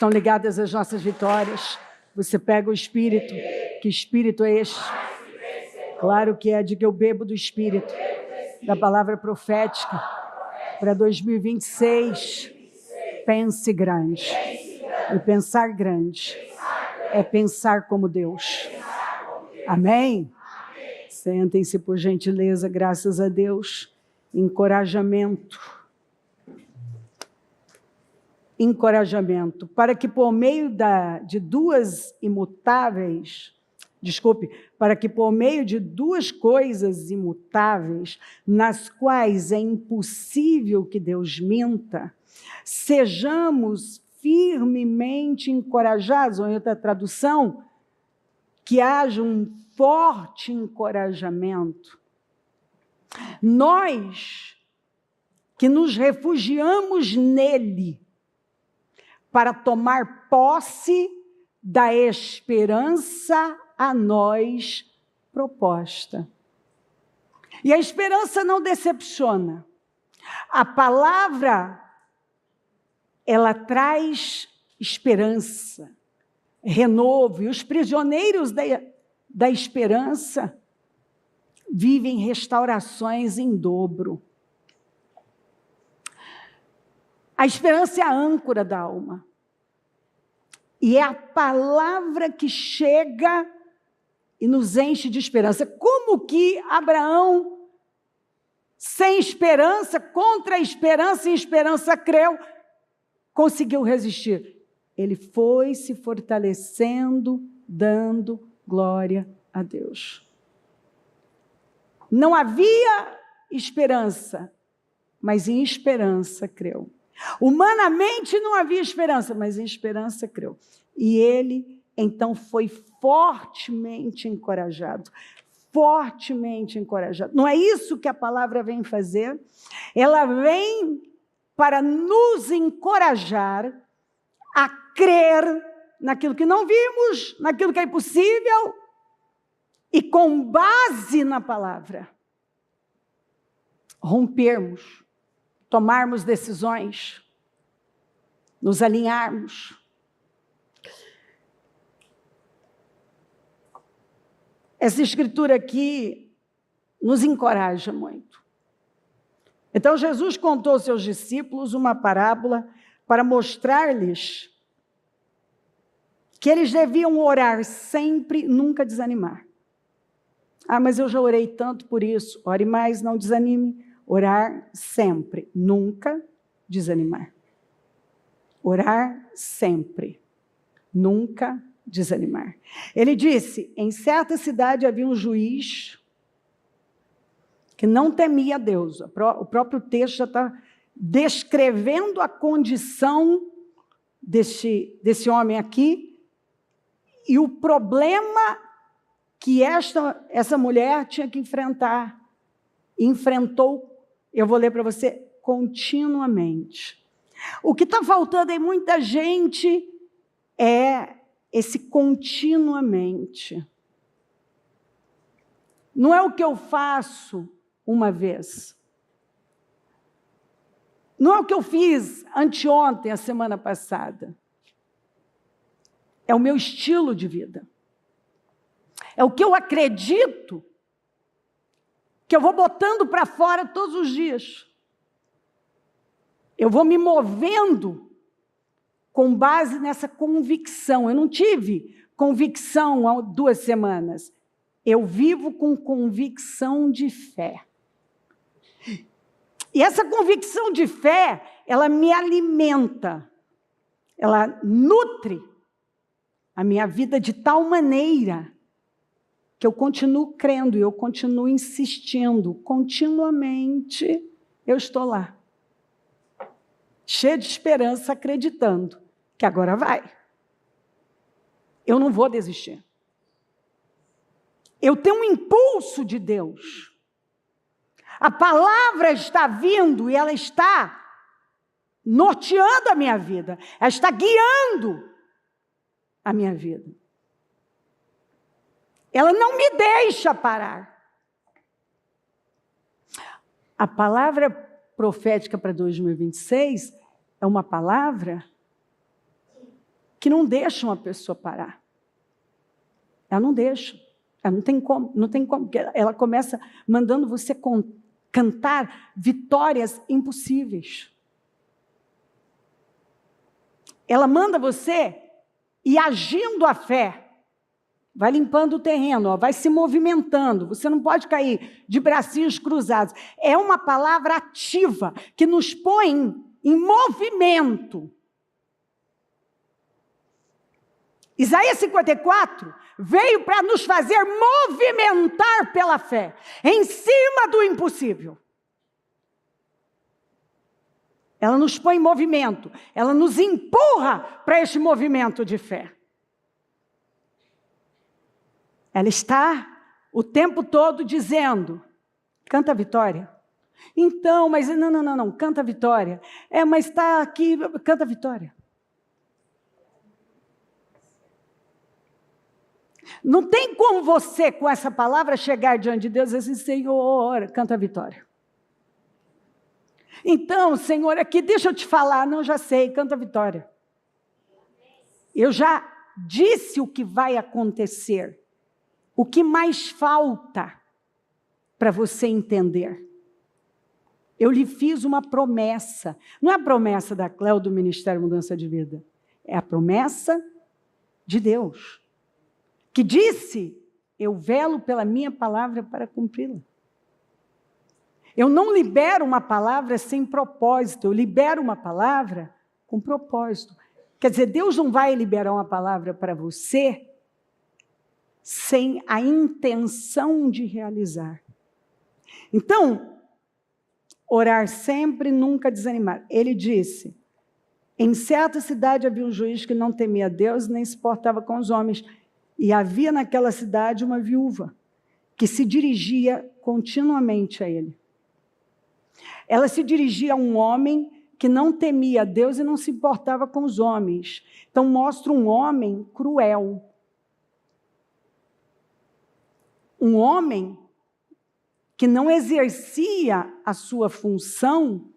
estão ligadas às nossas vitórias. Você pega o Espírito. Que Espírito é este? Claro que é de que eu bebo do Espírito, da palavra profética para 2026. Pense grande. E pensar grande é pensar como Deus. Amém? Sentem-se, por gentileza, graças a Deus. Encorajamento. Encorajamento. Para que por meio de duas imutáveis, para que por meio de duas coisas imutáveis, nas quais é impossível que Deus minta, sejamos firmemente encorajados, ou em outra tradução, que haja um forte encorajamento. Nós que nos refugiamos nele para tomar posse da esperança a nós proposta. E a esperança não decepciona. A palavra, ela traz esperança, renovo, e os prisioneiros da esperança vivem restaurações em dobro. A esperança é a âncora da alma. E é a palavra que chega e nos enche de esperança. Como que Abraão, sem esperança, contra a esperança e esperança creu, conseguiu resistir? Ele foi se fortalecendo, dando glória a Deus. Não havia esperança, mas em esperança creu. Humanamente não havia esperança, mas em esperança creu. E ele, então, foi fortemente encorajado. Fortemente encorajado. Não é isso que a palavra vem fazer? Ela vem para nos encorajar a crer naquilo que não vimos, naquilo que é impossível, e com base na palavra, rompermos, tomarmos decisões, nos alinharmos. Essa escritura aqui nos encoraja muito. Então, Jesus contou aos seus discípulos uma parábola para mostrar-lhes que eles deviam orar sempre, nunca desanimar. Ah, mas eu já orei tanto por isso. Ore mais, não desanime. Orar sempre, nunca desanimar. Orar sempre, nunca desanimar. Ele disse, em certa cidade havia um juiz que não temia Deus. O próprio texto já está descrevendo a condição desse homem aqui e o problema que essa mulher tinha que enfrentar. Enfrentou, eu vou ler para você, continuamente. O que está faltando em muita gente é esse continuamente. Não é o que eu faço uma vez. Não é o que eu fiz anteontem, a semana passada. É o meu estilo de vida. É o que eu acredito, que eu vou botando para fora todos os dias. Eu vou me movendo com base nessa convicção. Eu não tive convicção há 2 semanas. Eu vivo com convicção de fé. E essa convicção de fé, ela me alimenta, ela nutre a minha vida de tal maneira que eu continuo crendo e eu continuo insistindo, continuamente eu estou lá, cheia de esperança, acreditando que agora vai. Eu não vou desistir. Eu tenho um impulso de Deus. A palavra está vindo e ela está norteando a minha vida. Ela está guiando a minha vida. Ela não me deixa parar. A palavra profética para 2026 é uma palavra que não deixam a pessoa parar. Ela não deixa. Ela não tem como, porque ela começa mandando você cantar vitórias impossíveis. Ela manda você ir agindo a fé. Vai limpando o terreno, ó, vai se movimentando. Você não pode cair de bracinhos cruzados. É uma palavra ativa que nos põe em movimento. Isaías 54 veio para nos fazer movimentar pela fé, em cima do impossível. Ela nos põe em movimento, ela nos empurra para este movimento de fé. Ela está o tempo todo dizendo, canta a vitória. Então, mas não, canta a vitória. Mas está aqui, canta a vitória. Não tem como você, com essa palavra, chegar diante de Deus e dizer assim, Senhor, canta a vitória. Então, Senhor, aqui, deixa eu te falar. Não, já sei, canta a vitória. Eu já disse o que vai acontecer. O que mais falta para você entender? Eu lhe fiz uma promessa. Não é a promessa da Cléo do Ministério Mudança de Vida. É a promessa de Deus. Que disse, eu velo pela minha palavra para cumpri-la. Eu não libero uma palavra sem propósito. Eu libero uma palavra com propósito. Quer dizer, Deus não vai liberar uma palavra para você sem a intenção de realizar. Então, orar sempre, nunca desanimar. Ele disse, em certa cidade havia um juiz que não temia Deus, nem se portava com os homens. E havia naquela cidade uma viúva, que se dirigia continuamente a ele. Ela se dirigia a um homem que não temia Deus e não se importava com os homens. Então, mostra um homem cruel. Um homem que não exercia a sua função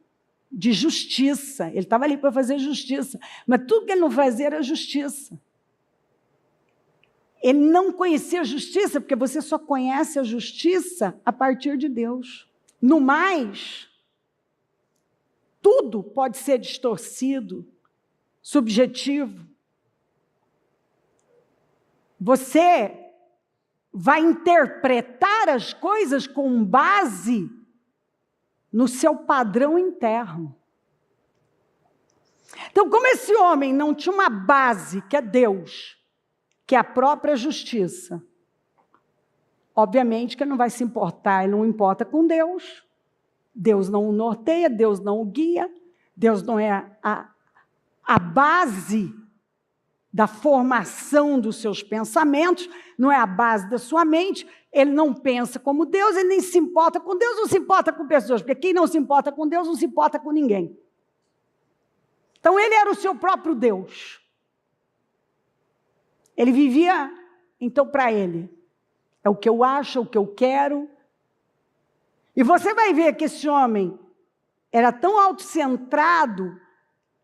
de justiça. Ele estava ali para fazer justiça, mas tudo que ele não fazia era justiça. Ele não conhecia a justiça, porque você só conhece a justiça a partir de Deus. No mais, tudo pode ser distorcido, subjetivo. Você vai interpretar as coisas com base no seu padrão interno. Então, como esse homem não tinha uma base, que é Deus, que é a própria justiça, obviamente que ele não vai se importar, ele não importa com Deus. Deus não o norteia, Deus não o guia, Deus não é a base da formação dos seus pensamentos, não é a base da sua mente, ele não pensa como Deus, ele nem se importa com Deus, não se importa com pessoas, porque quem não se importa com Deus não se importa com ninguém. Então ele era o seu próprio Deus. Ele vivia, então, para ele. É o que eu acho, é o que eu quero. E você vai ver que esse homem era tão autocentrado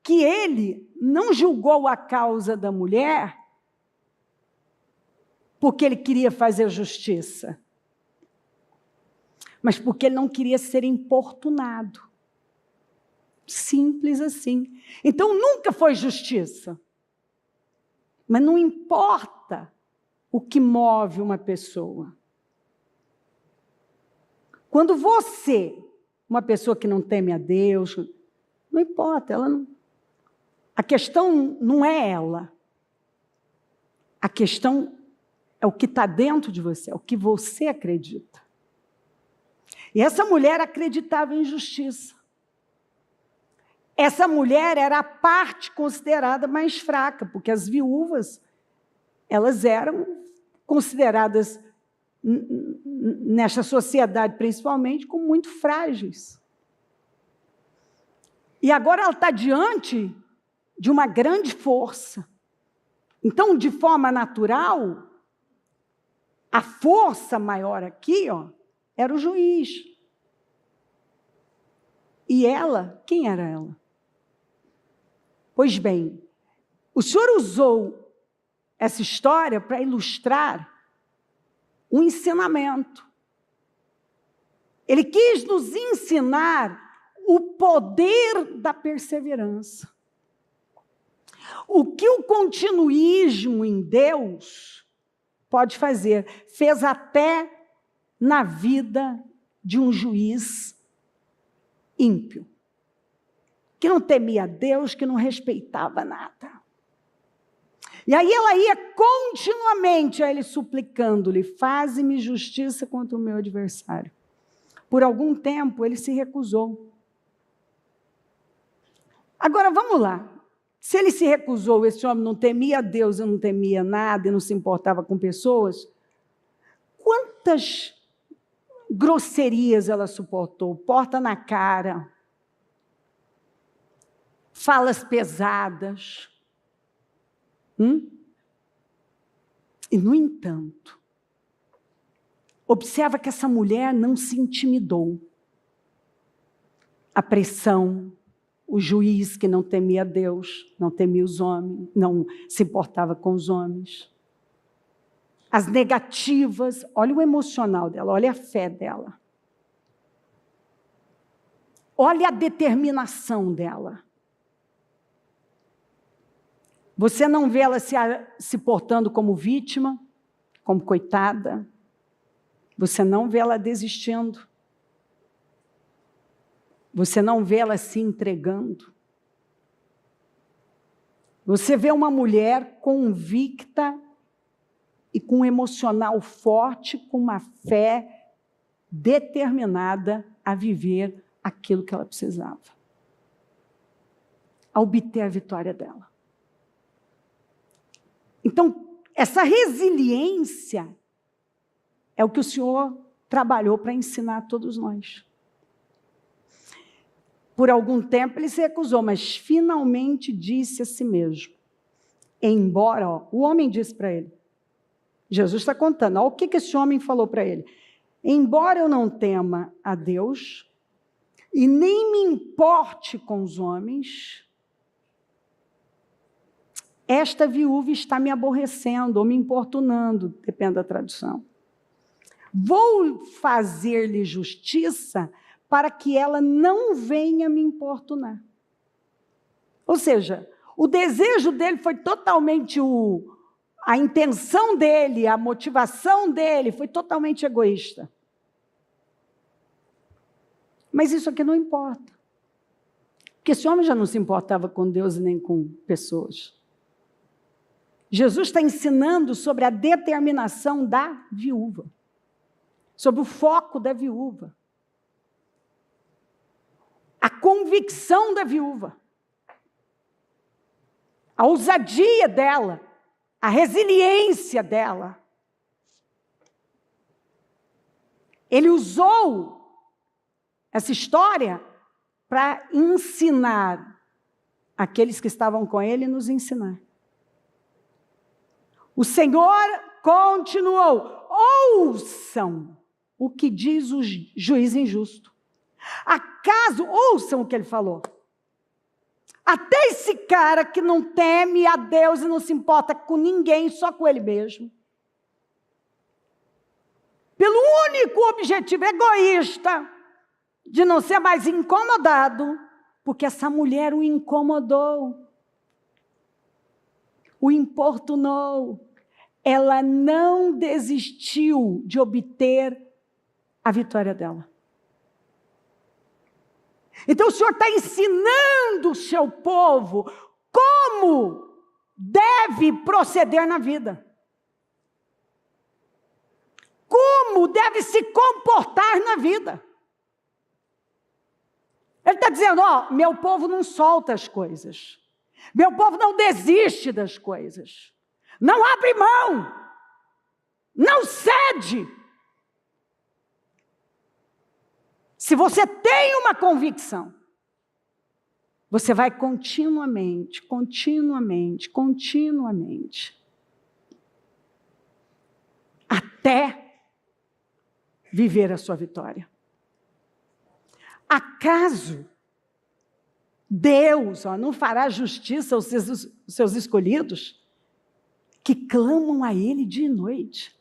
que ele não julgou a causa da mulher porque ele queria fazer justiça, mas porque ele não queria ser importunado. Simples assim. Então, nunca foi justiça. Mas não importa o que move uma pessoa. Quando você, uma pessoa que não teme a Deus, não importa, ela não... A questão não é ela. A questão é o que está dentro de você, é o que você acredita. E essa mulher acreditava em justiça. Essa mulher era a parte considerada mais fraca, porque as viúvas, elas eram consideradas, nesta sociedade principalmente, como muito frágeis. E agora ela está diante de uma grande força. Então, de forma natural, a força maior aqui, era o juiz. E ela, quem era ela? Pois bem, O Senhor usou essa história para ilustrar um ensinamento. Ele quis nos ensinar o poder da perseverança. O que o continuismo em Deus pode fazer, fez até na vida de um juiz ímpio, que não temia Deus, que não respeitava nada. E aí ela ia continuamente a ele suplicando-lhe, faze-me justiça contra o meu adversário. Por algum tempo ele se recusou. Agora vamos lá. Se ele se recusou, esse homem não temia Deus e não temia nada e não se importava com pessoas, quantas grosserias ela suportou? Porta na cara, falas pesadas. E, no entanto, observa que essa mulher não se intimidou. A pressão, o juiz que não temia Deus, não temia os homens, não se importava com os homens. As negativas, olha o emocional dela, olha a fé dela. Olha a determinação dela. Você não vê ela se portando como vítima, como coitada. Você não vê ela desistindo. Você não vê ela se entregando. Você vê uma mulher convicta e com um emocional forte, com uma fé determinada a viver aquilo que ela precisava, a obter a vitória dela. Então, essa resiliência é o que o Senhor trabalhou para ensinar a todos nós. Por algum tempo ele se recusou, mas finalmente disse a si mesmo, embora, o homem disse para ele, Jesus está contando, olha o que esse homem falou para ele, embora eu não tema a Deus, e nem me importe com os homens, esta viúva está me aborrecendo ou me importunando, depende da tradução. Vou fazer-lhe justiça para que ela não venha me importunar. Ou seja, o desejo dele foi totalmente a intenção dele, a motivação dele foi totalmente egoísta. Mas isso aqui não importa. Porque esse homem já não se importava com Deus e nem com pessoas. Jesus está ensinando sobre a determinação da viúva, sobre o foco da viúva, a convicção da viúva, a ousadia dela, a resiliência dela. Ele usou essa história para ensinar aqueles que estavam com ele e nos ensinar. O Senhor continuou, ouçam o que diz o juiz injusto. Acaso, ouçam o que ele falou. Até esse cara que não teme a Deus e não se importa com ninguém, só com ele mesmo. Pelo único objetivo egoísta de não ser mais incomodado, porque essa mulher o incomodou, o importunou. Ela não desistiu de obter a vitória dela. Então o Senhor está ensinando o seu povo como deve proceder na vida. Como deve se comportar na vida. Ele está dizendo, ó, meu povo não solta as coisas. Meu povo não desiste das coisas. Não abre mão. Não cede. Se você tem uma convicção, você vai continuamente, até viver a sua vitória. Acaso Deus não fará justiça aos seus escolhidos, que clamam a Ele dia e noite.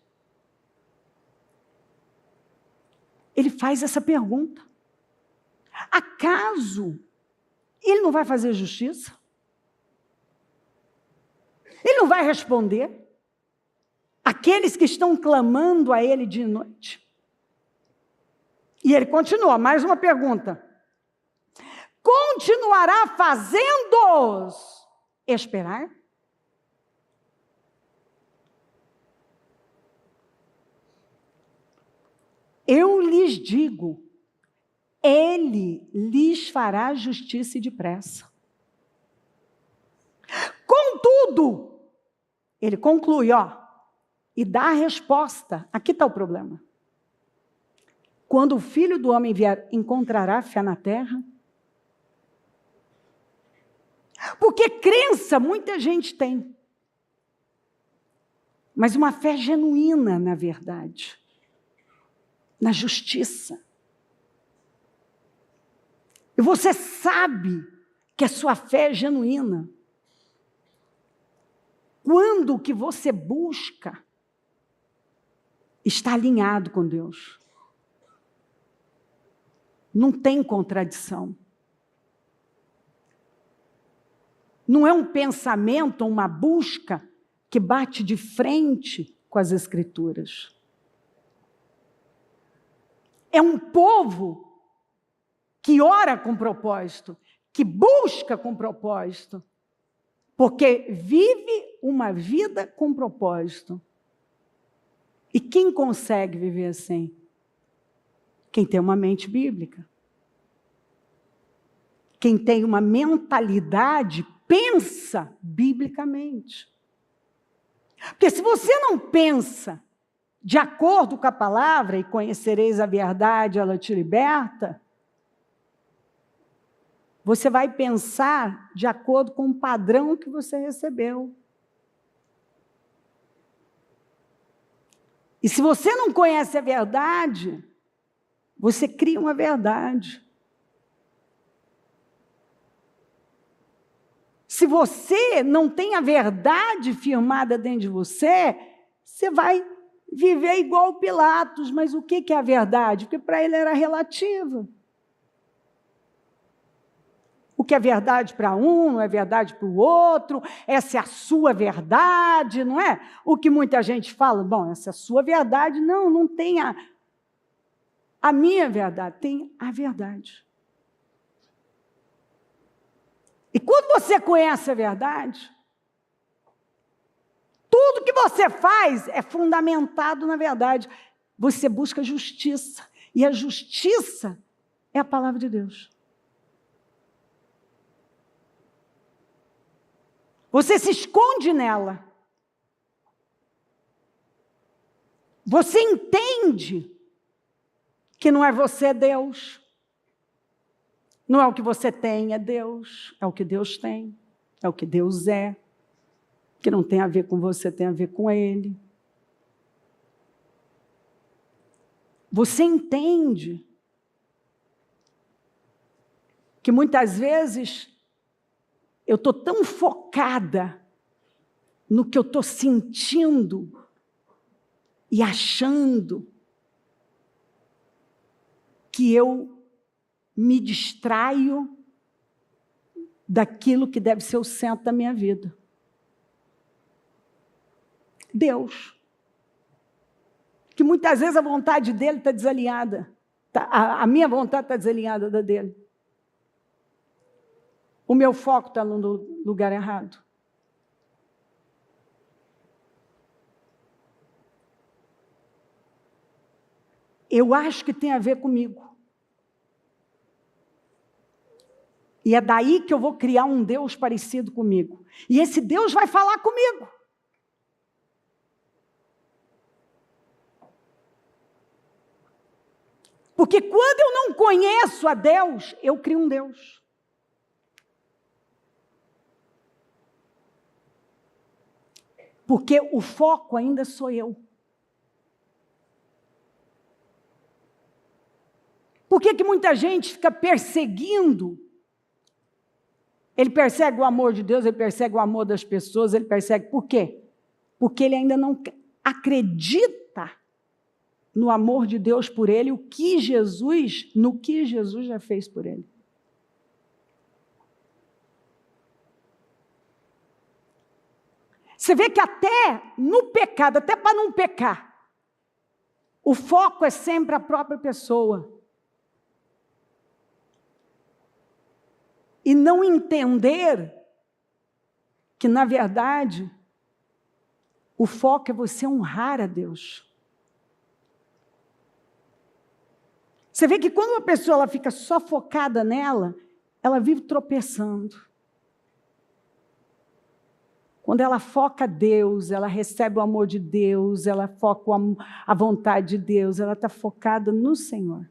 Ele faz essa pergunta. Acaso Ele não vai fazer justiça? Ele não vai responder aqueles que estão clamando a Ele dia e noite? E ele continua, mais uma pergunta. Continuará fazendo-os esperar? Eu lhes digo, Ele lhes fará justiça e depressa. Contudo, ele conclui, e dá a resposta. Aqui está o problema. Quando o Filho do Homem vier, encontrará fé na terra? Porque crença muita gente tem. Mas uma fé genuína na verdade. Na justiça. E você sabe que a sua fé é genuína quando o que você busca está alinhado com Deus. Não tem contradição. Não é um pensamento, uma busca que bate de frente com as Escrituras. É um povo que ora com propósito, que busca com propósito, porque vive uma vida com propósito. E quem consegue viver assim? Quem tem uma mente bíblica. Quem tem uma mentalidade, pensa biblicamente. Porque se você não pensa de acordo com a palavra, e conhecereis a verdade, ela te liberta, você vai pensar de acordo com o padrão que você recebeu. E se você não conhece a verdade, você cria uma verdade. Se você não tem a verdade firmada dentro de você, você vai viver igual Pilatos. Mas o que é a verdade? Porque para ele era relativa. O que é verdade para um, não é verdade para o outro, essa é a sua verdade, não é? O que muita gente fala, bom, essa é a sua verdade. Não, não tem a minha verdade, tem a verdade. E quando você conhece a verdade, tudo que você faz é fundamentado na verdade. Você busca justiça, e a justiça é a palavra de Deus. Você se esconde nela. Você entende que não é você, é Deus. Não é o que você tem, é Deus. É o que Deus tem. É o que Deus é. Que não tem a ver com você, tem a ver com Ele. Você entende que muitas vezes eu estou tão focada no que eu estou sentindo e achando que eu me distraio daquilo que deve ser o centro da minha vida. Deus. Que muitas vezes a vontade dele está desalinhada. A minha vontade está desalinhada da dele. O meu foco está no lugar errado. Eu acho que tem a ver comigo. E é daí que eu vou criar um Deus parecido comigo. E esse Deus vai falar comigo. Porque quando eu não conheço a Deus, eu crio um Deus. Porque o foco ainda sou eu. Por que muita gente fica perseguindo Ele persegue o amor de Deus, ele persegue o amor das pessoas, ele persegue. Por quê? Porque ele ainda não acredita no amor de Deus por ele, no que Jesus já fez por ele. Você vê que até no pecado, até para não pecar, o foco é sempre a própria pessoa. E não entender que, na verdade, o foco é você honrar a Deus. Você vê que quando uma pessoa ela fica só focada nela, ela vive tropeçando. Quando ela foca Deus, ela recebe o amor de Deus, ela foca a vontade de Deus, ela está focada no Senhor.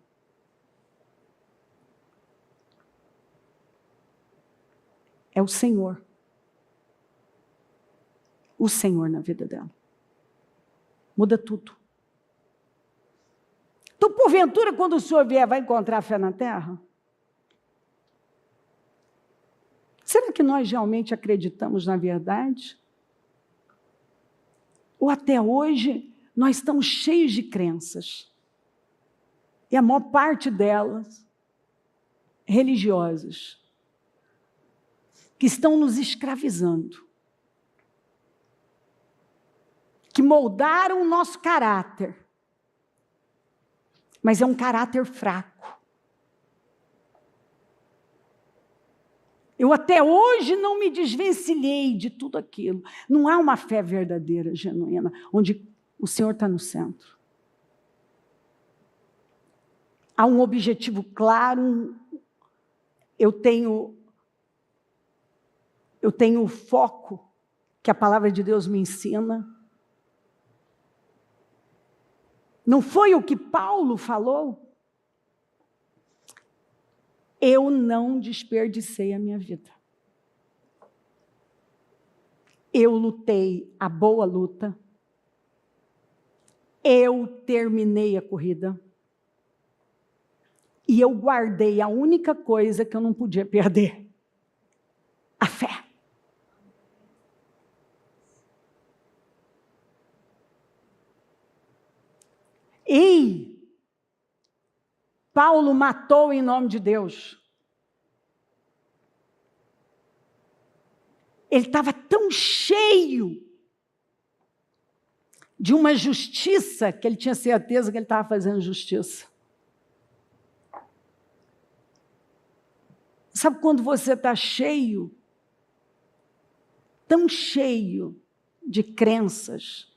É o Senhor. O Senhor na vida dela. Muda tudo. Então, porventura, quando o Senhor vier, vai encontrar fé na terra? Será que nós realmente acreditamos na verdade? Ou até hoje, nós estamos cheios de crenças. E a maior parte delas, religiosas, que estão nos escravizando. Que moldaram o nosso caráter. Mas é um caráter fraco. Eu até hoje não me desvencilhei de tudo aquilo. Não há uma fé verdadeira, genuína, onde o Senhor está no centro. Há um objetivo claro, eu tenho o foco que a palavra de Deus me ensina. Não foi o que Paulo falou? Eu não desperdicei a minha vida. Eu lutei a boa luta. Eu terminei a corrida. E eu guardei a única coisa que eu não podia perder. A fé. E Paulo matou em nome de Deus. Ele estava tão cheio de uma justiça que ele tinha certeza que ele estava fazendo justiça. Sabe quando você está cheio, tão cheio de crenças,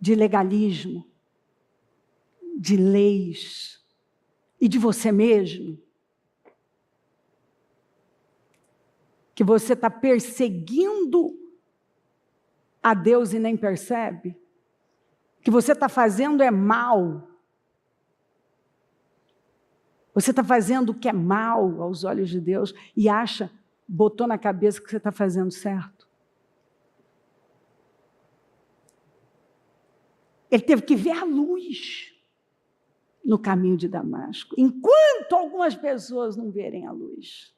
de legalismo, de leis e de você mesmo, que você está perseguindo a Deus e nem percebe, que você está fazendo é mal, você está fazendo o que é mal aos olhos de Deus e botou na cabeça que você está fazendo certo. Ele teve que ver a luz no caminho de Damasco, enquanto algumas pessoas não verem a luz.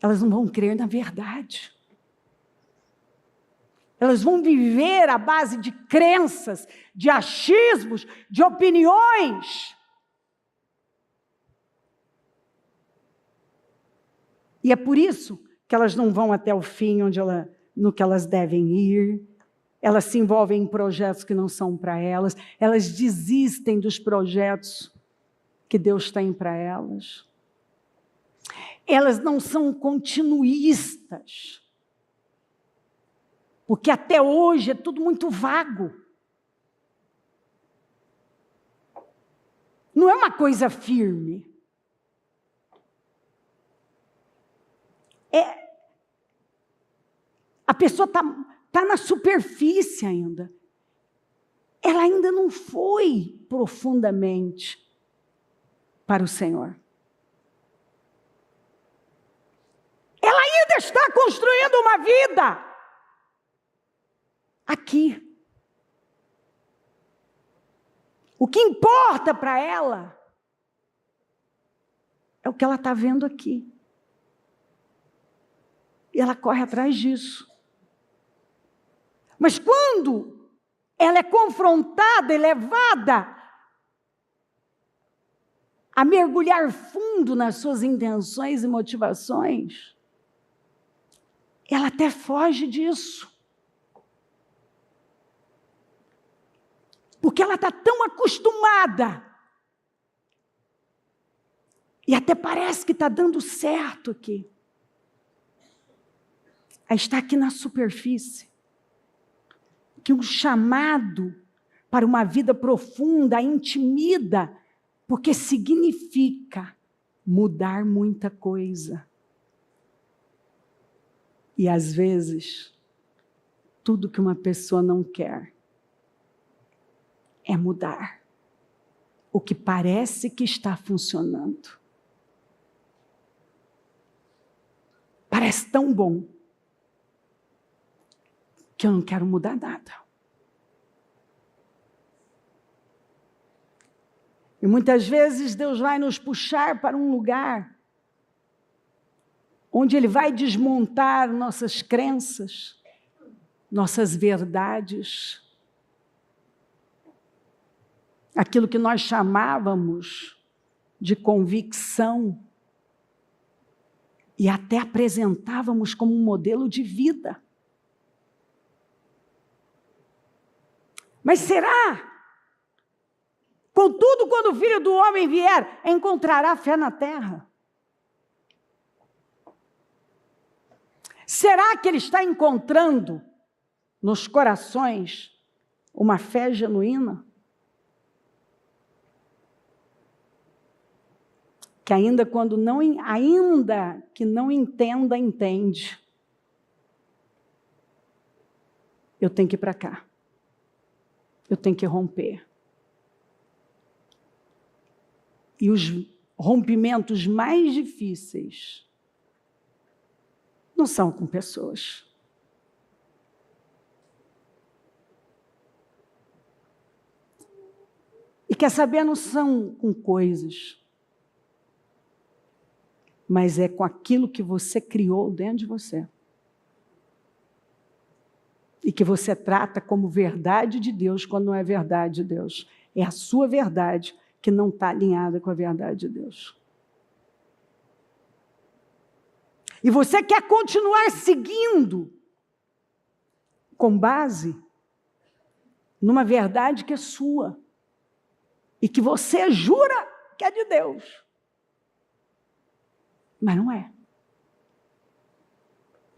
Elas não vão crer na verdade. Elas vão viver à base de crenças, de achismos, de opiniões. E é por isso que elas não vão até o fim no que elas devem ir. Elas se envolvem em projetos que não são para elas. Elas desistem dos projetos que Deus tem para elas. Elas não são continuistas. Porque até hoje é tudo muito vago. Não é uma coisa firme. A pessoa está na superfície ainda. Ela ainda não foi profundamente para o Senhor. Ela ainda está construindo uma vida aqui. O que importa para ela é o que ela está vendo aqui. E ela corre atrás disso. Mas quando ela é confrontada e levada a mergulhar fundo nas suas intenções e motivações, ela até foge disso. Porque ela está tão acostumada. E até parece que está dando certo aqui. Aí está aqui na superfície. Que um chamado para uma vida profunda, intimida, porque significa mudar muita coisa. E às vezes, tudo que uma pessoa não quer é mudar o que parece que está funcionando. Parece tão bom que eu não quero mudar nada. E muitas vezes Deus vai nos puxar para um lugar onde Ele vai desmontar nossas crenças, nossas verdades, aquilo que nós chamávamos de convicção e até apresentávamos como um modelo de vida. Mas será? Contudo, quando o Filho do Homem vier, encontrará fé na terra? Será que Ele está encontrando nos corações uma fé genuína? Que ainda que não entenda, entende. Eu tenho que ir para cá. Eu tenho que romper. E os rompimentos mais difíceis não são com pessoas. E quer saber, não são com coisas, mas é com aquilo que você criou dentro de você. E que você trata como verdade de Deus, quando não é verdade de Deus. É a sua verdade que não está alinhada com a verdade de Deus. E você quer continuar seguindo com base numa verdade que é sua. E que você jura que é de Deus. Mas não é.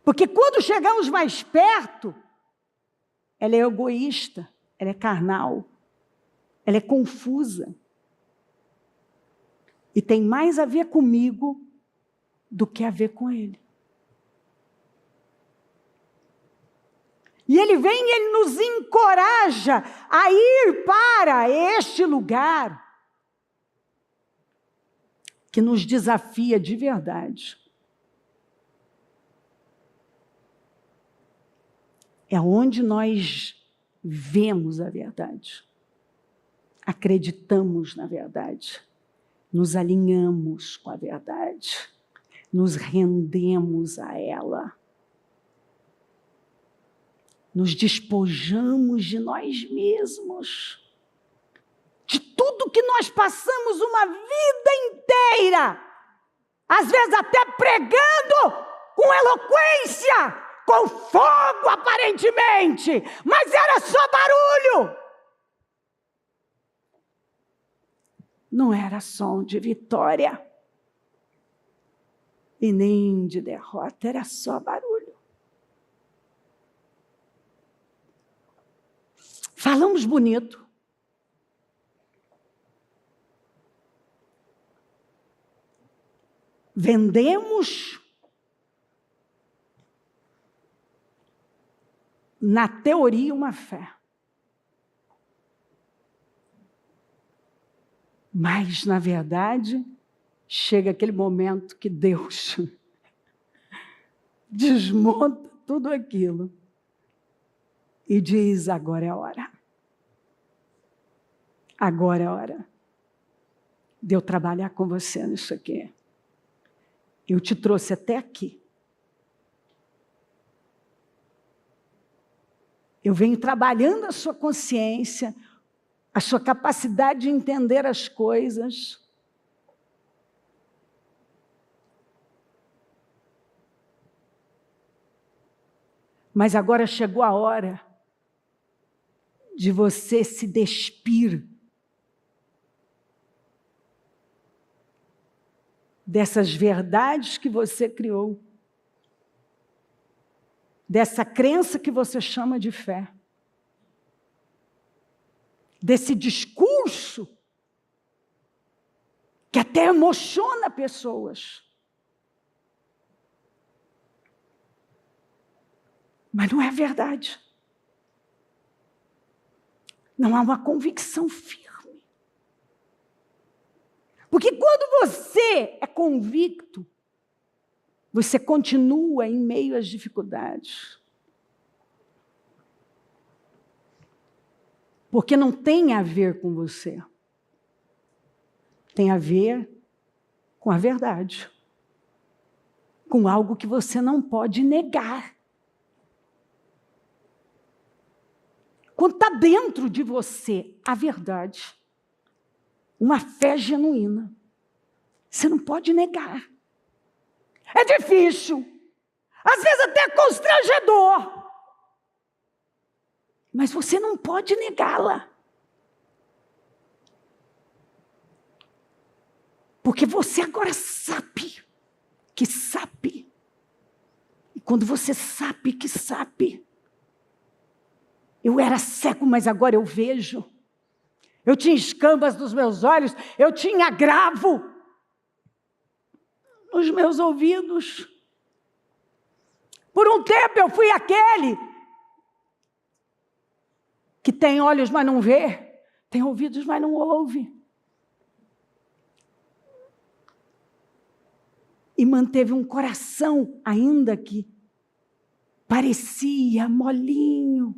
Porque quando chegamos mais perto, ela é egoísta, ela é carnal, ela é confusa. E tem mais a ver comigo do que a ver com Ele. E Ele vem e Ele nos encoraja a ir para este lugar que nos desafia de verdade. É onde nós vemos a verdade, acreditamos na verdade, nos alinhamos com a verdade, nos rendemos a ela, nos despojamos de nós mesmos, de tudo que nós passamos uma vida inteira, às vezes até pregando com eloquência, com fogo aparentemente, mas era só barulho. Não era som de vitória e nem de derrota, era só barulho. Falamos bonito. Vendemos na teoria uma fé. Mas, na verdade, chega aquele momento que Deus desmonta tudo aquilo e diz: agora é a hora. Agora é a hora de eu trabalhar com você nisso aqui. Eu te trouxe até aqui. Eu venho trabalhando a sua consciência, a sua capacidade de entender as coisas. Mas agora chegou a hora de você se despir dessas verdades que você criou, dessa crença que você chama de fé, desse discurso que até emociona pessoas. Mas não é verdade. Não há uma convicção firme. Porque quando você é convicto, você continua em meio às dificuldades. Porque não tem a ver com você. Tem a ver com a verdade. Com algo que você não pode negar. Quando está dentro de você a verdade, uma fé genuína, você não pode negar. É difícil, às vezes até constrangedor, mas você não pode negá-la. Porque você agora sabe que sabe. E quando você sabe que sabe, eu era cego, mas agora eu vejo. Eu tinha escamas nos meus olhos, eu tinha agravo nos meus ouvidos. Por um tempo eu fui aquele que tem olhos, mas não vê, tem ouvidos, mas não ouve. E manteve um coração, ainda que parecia molinho,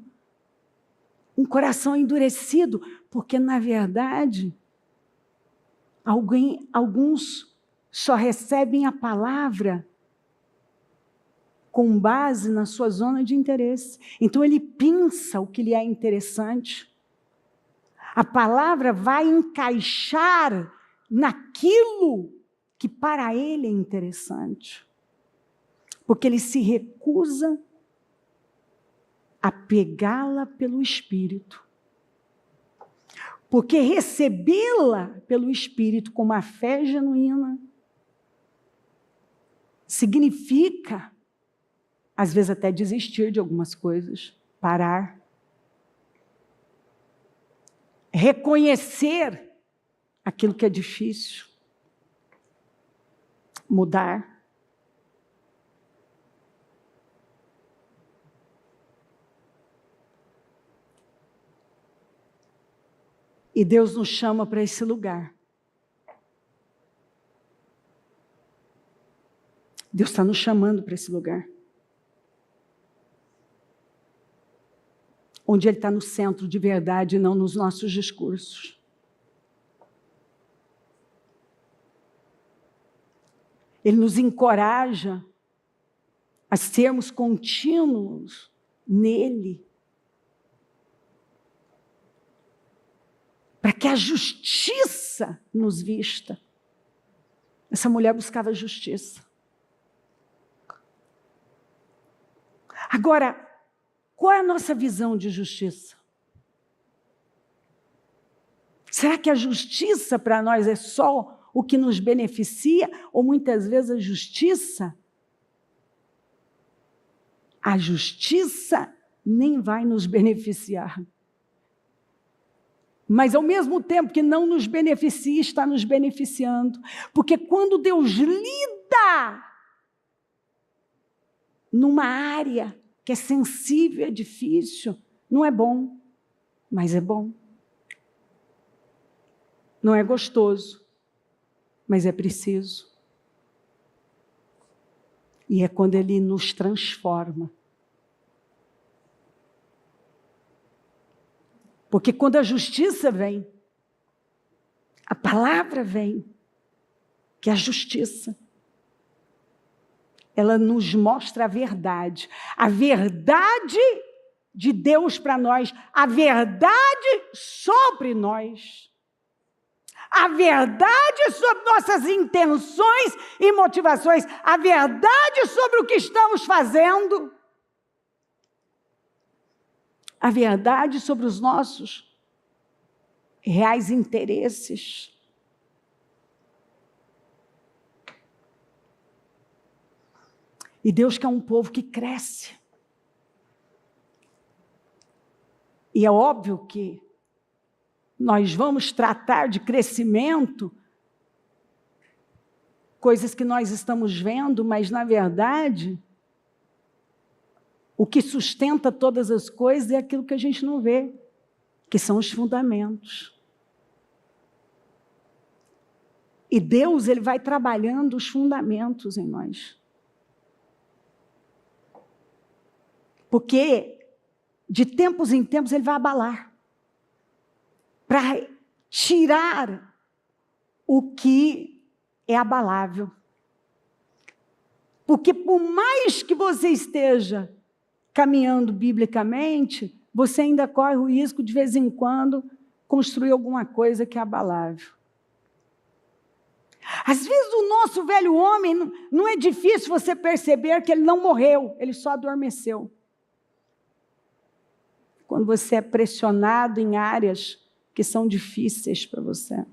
um coração endurecido, porque, na verdade, alguns só recebem a palavra com base na sua zona de interesse. Então, ele pinça o que lhe é interessante. A palavra vai encaixar naquilo que para ele é interessante. Porque ele se recusa a pegá-la pelo Espírito. Porque recebê-la pelo Espírito com uma fé genuína significa, às vezes até desistir de algumas coisas, parar. Reconhecer aquilo que é difícil, mudar. E Deus nos chama para esse lugar. Deus está nos chamando para esse lugar. Onde Ele está no centro de verdade e não nos nossos discursos. Ele nos encoraja a sermos contínuos nele. Para que a justiça nos vista. Essa mulher buscava justiça. Agora, qual é a nossa visão de justiça? Será que a justiça para nós é só o que nos beneficia? Ou muitas vezes a justiça nem vai nos beneficiar. Mas, ao mesmo tempo que não nos beneficia, está nos beneficiando. Porque quando Deus lida numa área que é sensível, é difícil, não é bom, mas é bom. Não é gostoso, mas é preciso. E é quando Ele nos transforma. Porque quando a justiça vem, a palavra vem, que é a justiça, ela nos mostra a verdade de Deus para nós, a verdade sobre nós, a verdade sobre nossas intenções e motivações, a verdade sobre o que estamos fazendo, a verdade sobre os nossos reais interesses. E Deus quer um povo que cresce. E é óbvio que nós vamos tratar de crescimento, coisas que nós estamos vendo, mas, na verdade, o que sustenta todas as coisas é aquilo que a gente não vê, que são os fundamentos. E Deus, Ele vai trabalhando os fundamentos em nós. Porque, de tempos em tempos, Ele vai abalar. Para tirar o que é abalável. Porque por mais que você esteja caminhando biblicamente, você ainda corre o risco, de vez em quando, construir alguma coisa que é abalável. Às vezes o nosso velho homem, não é difícil você perceber que ele não morreu, ele só adormeceu. Quando você é pressionado em áreas que são difíceis para você.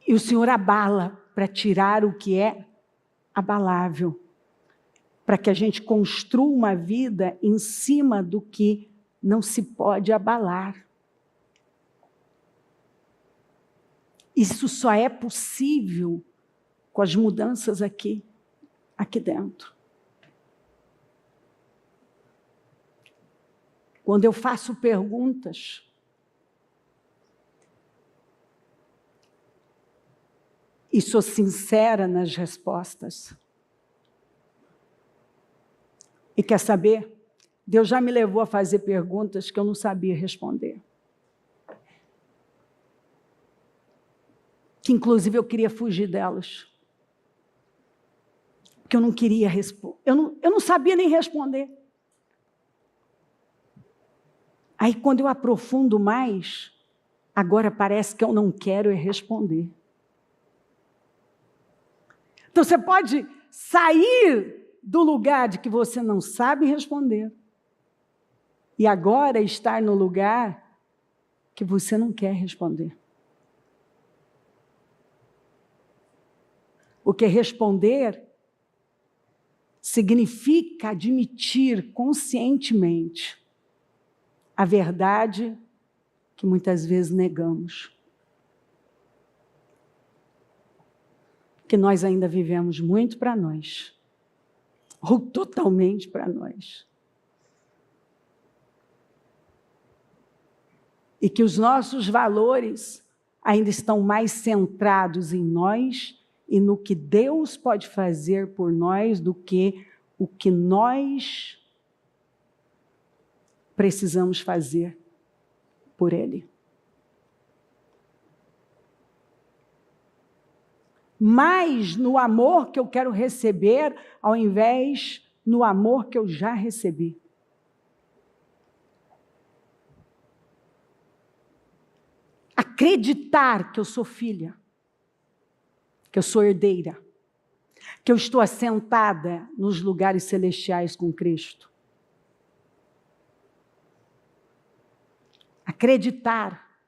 E o Senhor abala para tirar o que é abalável, para que a gente construa uma vida em cima do que não se pode abalar. Isso só é possível com as mudanças aqui dentro. Quando eu faço perguntas, e sou sincera nas respostas, e quer saber? Deus já me levou a fazer perguntas que eu não sabia responder. Que, inclusive, eu queria fugir delas. Porque eu não queria responder. Eu não sabia nem responder. Aí, quando eu aprofundo mais, agora parece que eu não quero responder. Então, você pode sair do lugar de que você não sabe responder e agora estar no lugar que você não quer responder. Porque responder significa admitir conscientemente a verdade que muitas vezes negamos. Que nós ainda vivemos muito para nós, ou totalmente para nós. E que os nossos valores ainda estão mais centrados em nós e no que Deus pode fazer por nós do que o que nós precisamos fazer por Ele. Mais no amor que eu quero receber, ao invés no amor que eu já recebi. Acreditar que eu sou filha, que eu sou herdeira, que eu estou assentada nos lugares celestiais com Cristo. Acreditar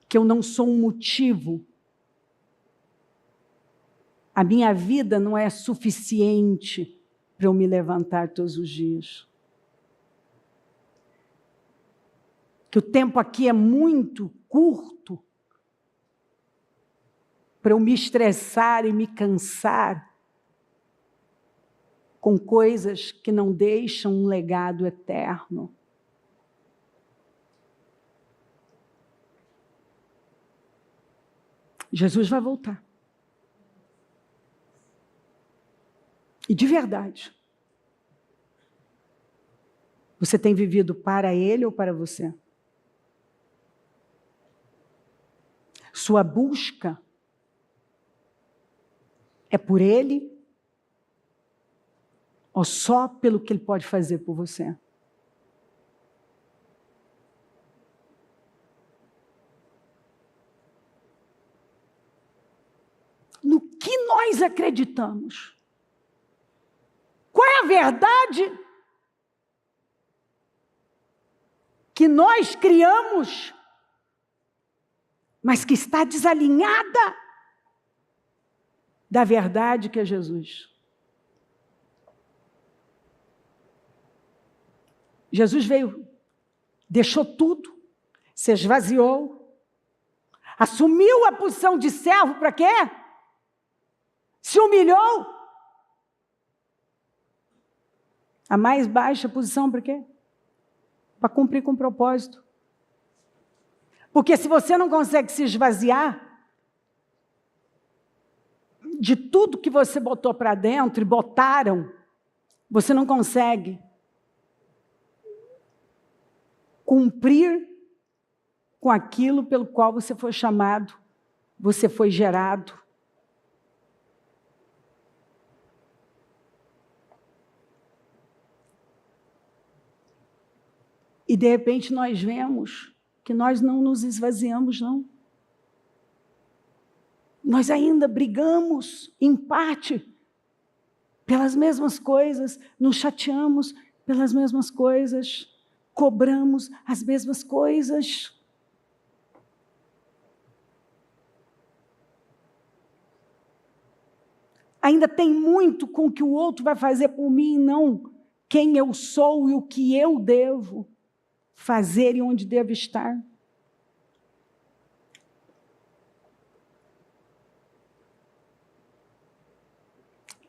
que eu não sou um motivo. A minha vida não é suficiente para eu me levantar todos os dias. Que o tempo aqui é muito curto para eu me estressar e me cansar com coisas que não deixam um legado eterno. Jesus vai voltar. E de verdade, você tem vivido para Ele ou para você? Sua busca É por Ele? Ou só pelo que Ele pode fazer por você? No que nós acreditamos? Qual é a verdade que nós criamos, mas que está desalinhada da verdade que é Jesus? Jesus veio, deixou tudo, se esvaziou, assumiu a posição de servo para quê? Se humilhou. A mais baixa posição para quê? Para cumprir com o propósito. Porque se você não consegue se esvaziar de tudo que você botou para dentro e botaram, você não consegue cumprir com aquilo pelo qual você foi chamado, você foi gerado. E de repente nós vemos que nós não nos esvaziamos, não. Nós ainda brigamos, em parte, pelas mesmas coisas, nos chateamos pelas mesmas coisas, cobramos as mesmas coisas. Ainda tem muito com o que o outro vai fazer por mim, não quem eu sou e o que eu devo fazer e onde devo estar.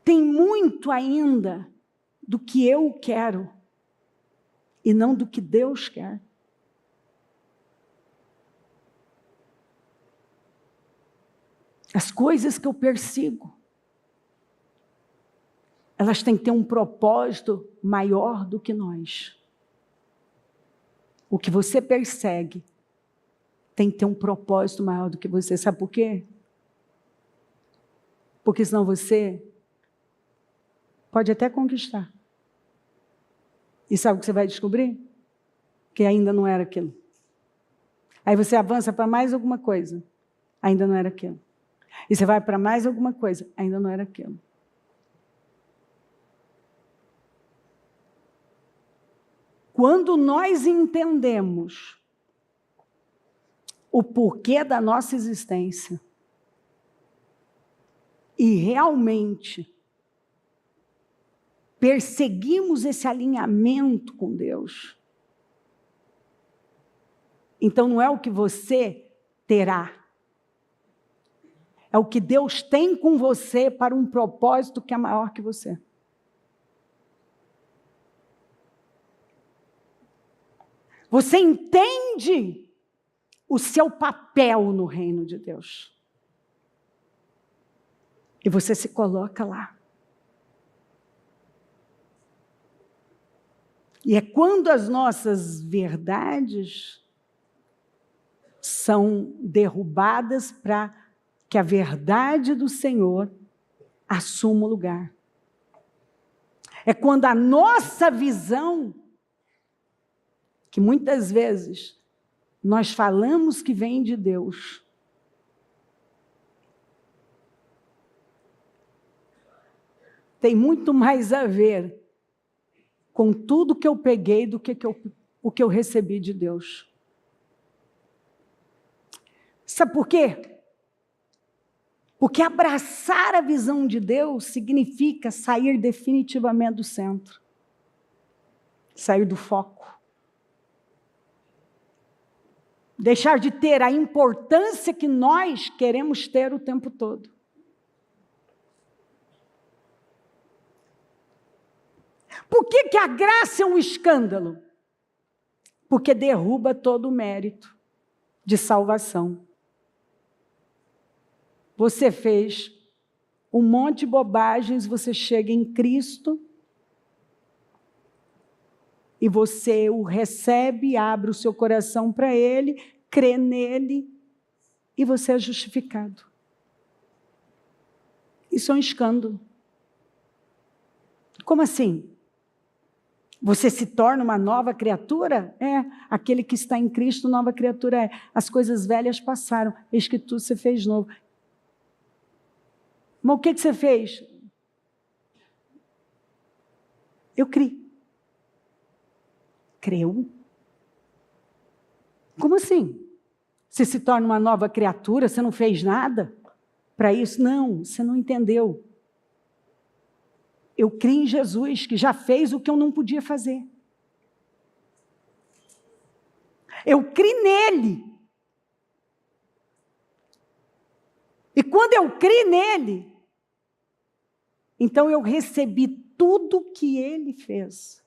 Tem muito ainda do que eu quero e não do que Deus quer. As coisas que eu persigo, elas têm que ter um propósito maior do que nós. O que você persegue tem que ter um propósito maior do que você. Sabe por quê? Porque senão você pode até conquistar. E sabe o que você vai descobrir? Que ainda não era aquilo. Aí você avança para mais alguma coisa, ainda não era aquilo. E você vai para mais alguma coisa, ainda não era aquilo. Quando nós entendemos o porquê da nossa existência e realmente perseguimos esse alinhamento com Deus, então não é o que você terá, é o que Deus tem com você para um propósito que é maior que você. Você entende o seu papel no reino de Deus. E você se coloca lá. E é quando as nossas verdades são derrubadas para que a verdade do Senhor assuma o lugar. É quando a nossa visão, que muitas vezes nós falamos que vem de Deus, tem muito mais a ver com tudo que eu peguei do que o que eu recebi de Deus. Sabe por quê? Porque abraçar a visão de Deus significa sair definitivamente do centro, sair do foco. Deixar de ter a importância que nós queremos ter o tempo todo. Por que a graça é um escândalo? Porque derruba todo o mérito de salvação. Você fez um monte de bobagens, você chega em Cristo e você o recebe, abre o seu coração para Ele, crê nele e você é justificado. Isso é um escândalo. Como assim? Você se torna uma nova criatura? É, aquele que está em Cristo, nova criatura é. As coisas velhas passaram, eis que tudo se fez novo. Mas o que você fez? Eu criei. Creu? Como assim? Você se torna uma nova criatura, você não fez nada para isso? Não, você não entendeu. Eu criei em Jesus, que já fez o que eu não podia fazer. Eu criei nele. E quando eu criei nele, então eu recebi tudo que ele fez.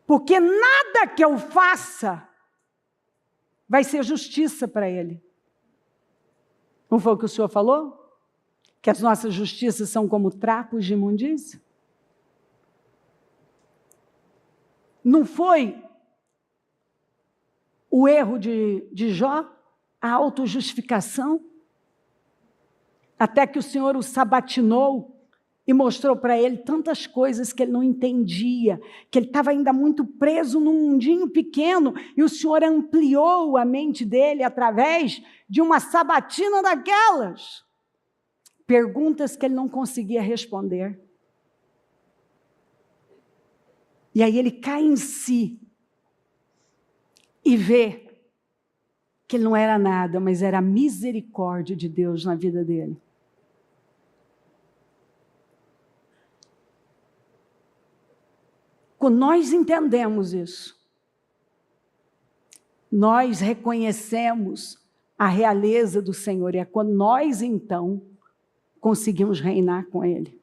Porque nada que eu faça vai ser justiça para ele. Não foi o que o senhor falou? Que as nossas justiças são como trapos de imundícia? Não foi o erro de Jó, a autojustificação? Até que o Senhor o sabatinou e mostrou para ele tantas coisas que ele não entendia, que ele estava ainda muito preso num mundinho pequeno, e o Senhor ampliou a mente dele através de uma sabatina daquelas. Perguntas que ele não conseguia responder. E aí ele cai em si e vê que ele não era nada, mas era a misericórdia de Deus na vida dele. Quando nós entendemos isso, nós reconhecemos a realeza do Senhor, e é quando nós, então, conseguimos reinar com Ele.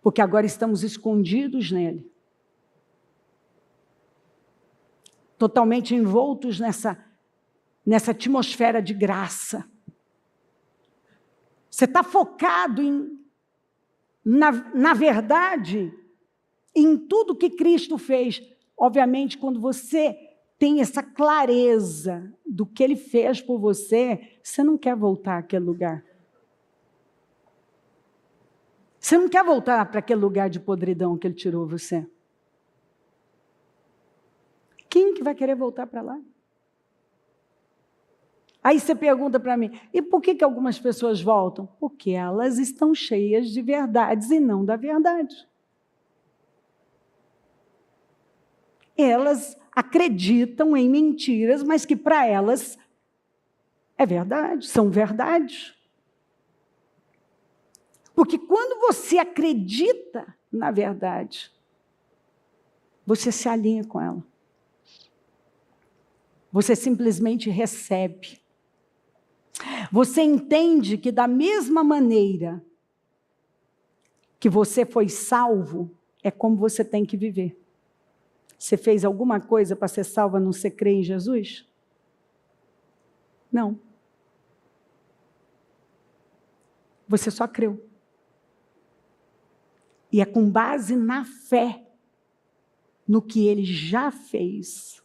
Porque agora estamos escondidos nele. Totalmente envoltos nessa atmosfera de graça. Você está focado na verdade, em tudo que Cristo fez. Obviamente, quando você tem essa clareza do que Ele fez por você, você não quer voltar àquele lugar. Você não quer voltar para aquele lugar de podridão que Ele tirou você. Quem que vai querer voltar para lá? Aí você pergunta para mim, e por que algumas pessoas voltam? Porque elas estão cheias de verdades e não da verdade. Elas acreditam em mentiras, mas que para elas é verdade, são verdades. Porque quando você acredita na verdade, você se alinha com ela. Você simplesmente recebe. Você entende que da mesma maneira que você foi salvo, é como você tem que viver. Você fez alguma coisa para ser salvo a não ser crer em Jesus? Não. Você só creu. E é com base na fé, no que Ele já fez,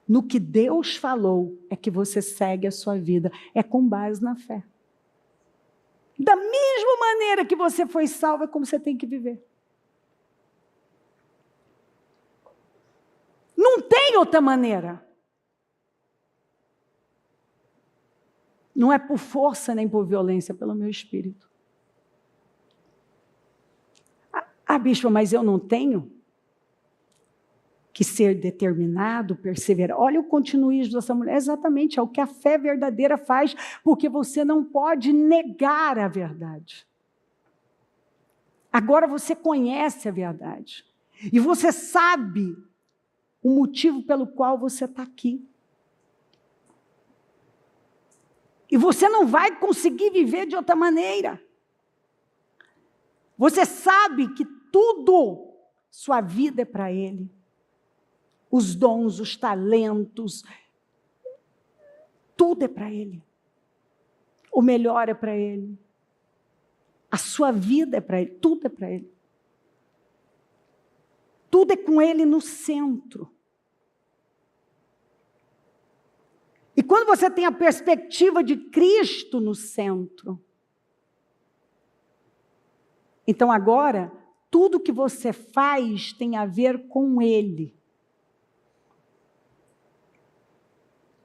no que Deus falou, é que você segue a sua vida. É com base na fé. Da mesma maneira que você foi salvo, é como você tem que viver. Não tem outra maneira. Não é por força nem por violência, pelo meu espírito. Bispo, mas eu não tenho que ser determinado, perseverar. Olha o continuismo dessa mulher. Exatamente, é o que a fé verdadeira faz, porque você não pode negar a verdade. Agora você conhece a verdade. E você sabe o motivo pelo qual você está aqui. E você não vai conseguir viver de outra maneira. Você sabe que tudo, sua vida é para Ele. Os dons, os talentos, tudo é para Ele. O melhor é para Ele. A sua vida é para Ele, tudo é para Ele. Tudo é com Ele no centro. E quando você tem a perspectiva de Cristo no centro, então agora, tudo que você faz tem a ver com Ele.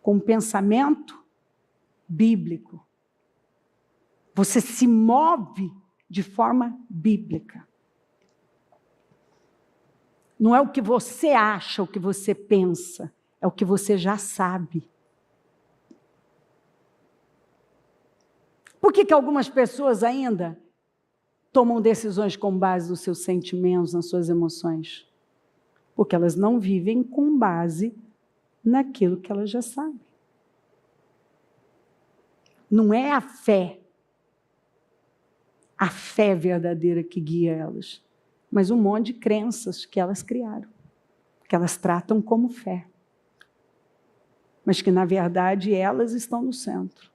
Com um pensamento bíblico. Você se move de forma bíblica. Não é o que você acha, o que você pensa, é o que você já sabe. Por que algumas pessoas ainda tomam decisões com base nos seus sentimentos, nas suas emoções? Porque elas não vivem com base naquilo que elas já sabem. Não é a fé verdadeira que guia elas, mas um monte de crenças que elas criaram, que elas tratam como fé, mas que, na verdade, elas estão no centro.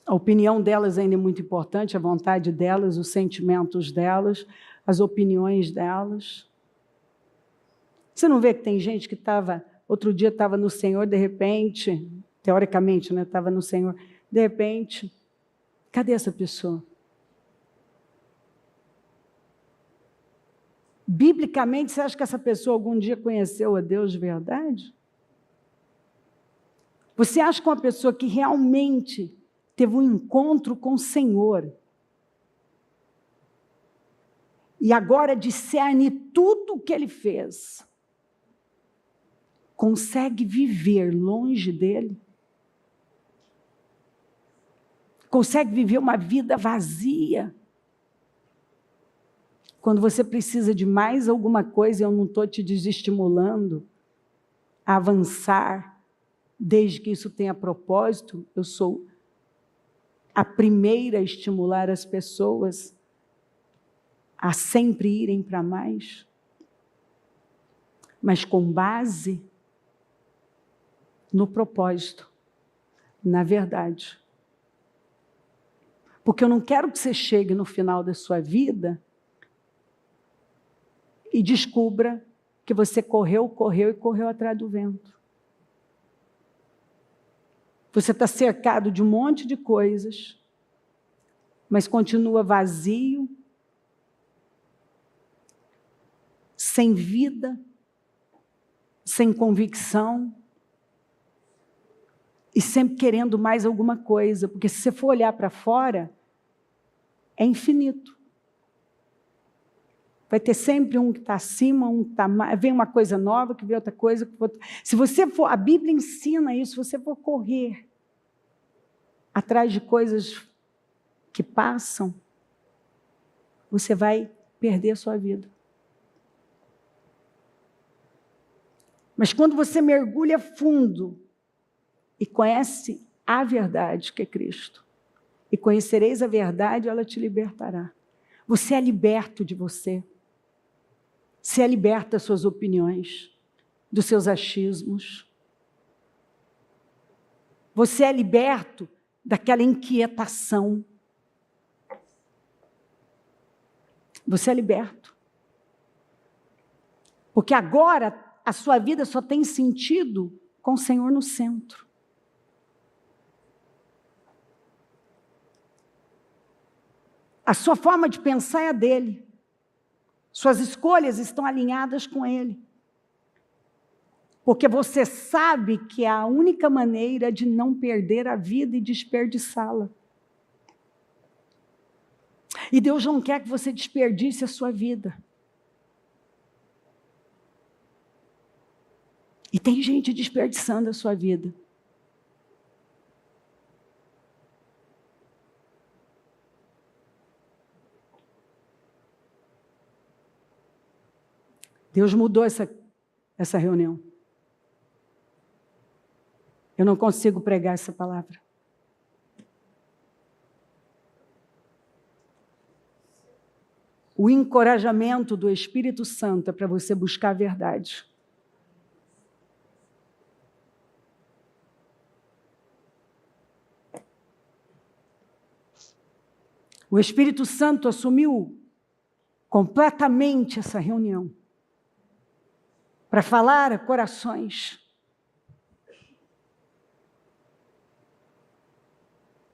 A opinião delas ainda é muito importante, a vontade delas, os sentimentos delas, as opiniões delas. Você não vê que tem gente que outro dia estava no Senhor, de repente, teoricamente, estava no Senhor, de repente, cadê essa pessoa? Biblicamente, você acha que essa pessoa algum dia conheceu a Deus de verdade? Você acha que uma pessoa que realmente teve um encontro com o Senhor e agora discerne tudo o que Ele fez, consegue viver longe dEle? Consegue viver uma vida vazia? Quando você precisa de mais alguma coisa, eu não estou te desestimulando a avançar, desde que isso tenha propósito, eu sou a primeira a estimular as pessoas a sempre irem para mais, mas com base no propósito, na verdade. Porque eu não quero que você chegue no final da sua vida e descubra que você correu atrás do vento. Você está cercado de um monte de coisas, mas continua vazio, sem vida, sem convicção, e sempre querendo mais alguma coisa, porque se você for olhar para fora, é infinito. Vai ter sempre um que está acima, um que está mais, vem uma coisa nova, que vem outra coisa. Se você for, a Bíblia ensina isso, se você for correr atrás de coisas que passam, você vai perder a sua vida. Mas quando você mergulha fundo e conhece a verdade, que é Cristo, e conhecereis a verdade, ela te libertará. Você é liberto de você. Você é liberto das suas opiniões, dos seus achismos. Você é liberto daquela inquietação. Você é liberto. Porque agora a sua vida só tem sentido com o Senhor no centro. A sua forma de pensar é a dele. Suas escolhas estão alinhadas com Ele. Porque você sabe que é a única maneira de não perder a vida e desperdiçá-la. E Deus não quer que você desperdice a sua vida. E tem gente desperdiçando a sua vida. Deus mudou essa reunião. Eu não consigo pregar essa palavra. O encorajamento do Espírito Santo é para você buscar a verdade. O Espírito Santo assumiu completamente essa reunião, para falar a corações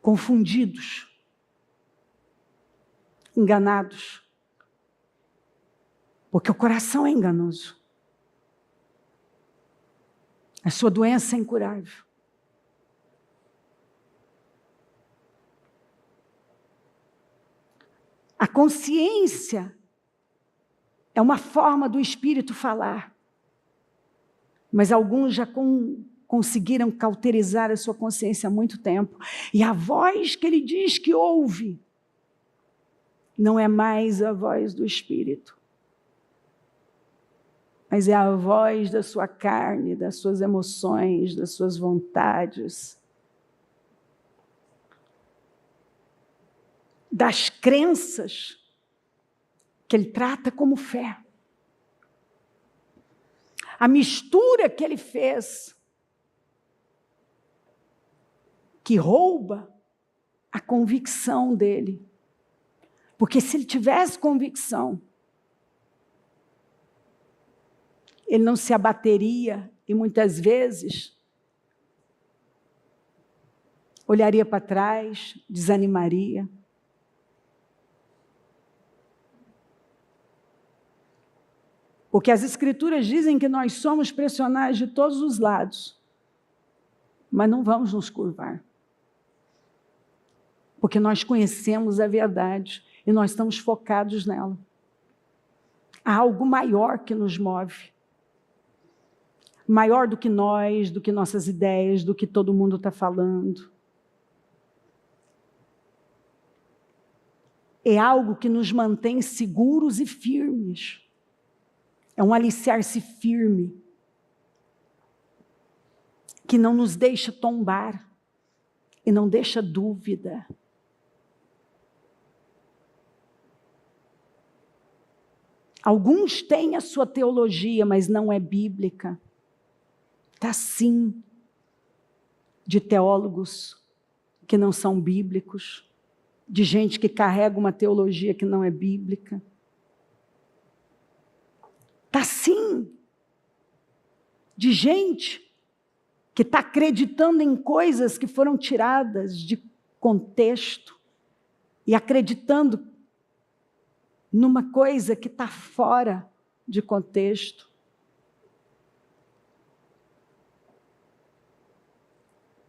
confundidos, enganados, porque o coração é enganoso. A sua doença é incurável. A consciência é uma forma do Espírito falar, mas alguns já conseguiram cauterizar a sua consciência há muito tempo, e a voz que ele diz que ouve não é mais a voz do Espírito, mas é a voz da sua carne, das suas emoções, das suas vontades, das crenças que ele trata como fé. A mistura que ele fez, que rouba a convicção dele. Porque se ele tivesse convicção, ele não se abateria e muitas vezes olharia para trás, desanimaria. Porque as Escrituras dizem que nós somos pressionados de todos os lados, mas não vamos nos curvar. Porque nós conhecemos a verdade e nós estamos focados nela. Há algo maior que nos move. Maior do que nós, do que nossas ideias, do que todo mundo está falando. É algo que nos mantém seguros e firmes. É um alicerce firme, que não nos deixa tombar e não deixa dúvida. Alguns têm a sua teologia, mas não é bíblica. Está sim, de teólogos que não são bíblicos, de gente que carrega uma teologia que não é bíblica. Está sim, de gente que está acreditando em coisas que foram tiradas de contexto e acreditando numa coisa que está fora de contexto.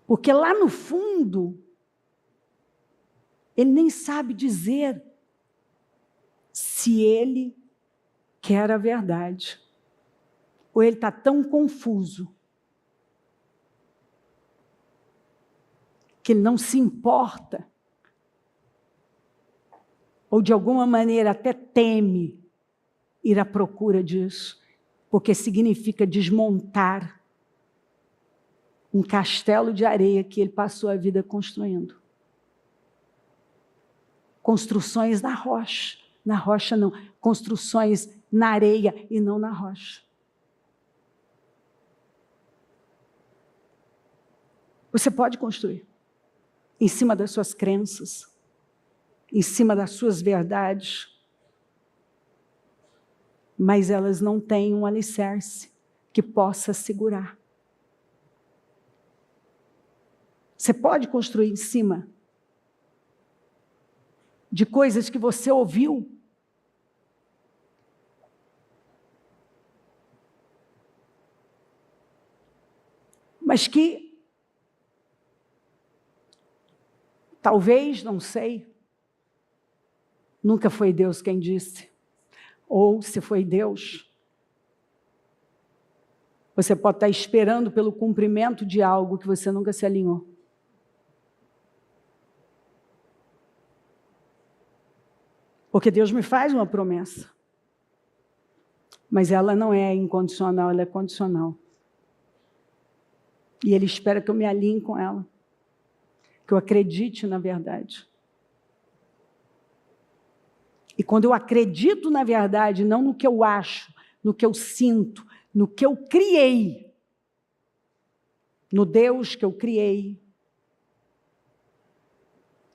Porque lá no fundo, ele nem sabe dizer se ele quer a verdade. Ou ele está tão confuso que ele não se importa, ou de alguma maneira até teme ir à procura disso, porque significa desmontar um castelo de areia que ele passou a vida construindo. Construções na rocha não, construções na areia e não na rocha. Você pode construir em cima das suas crenças, em cima das suas verdades, mas elas não têm um alicerce que possa segurar. Você pode construir em cima de coisas que você ouviu, mas que talvez, não sei, nunca foi Deus quem disse. Ou, se foi Deus, você pode estar esperando pelo cumprimento de algo que você nunca se alinhou. Porque Deus me faz uma promessa. Mas ela não é incondicional, ela é condicional. E Ele espera que eu me alinhe com ela. Que eu acredite na verdade. E quando eu acredito na verdade, não no que eu acho, no que eu sinto, no que eu criei, no Deus que eu criei,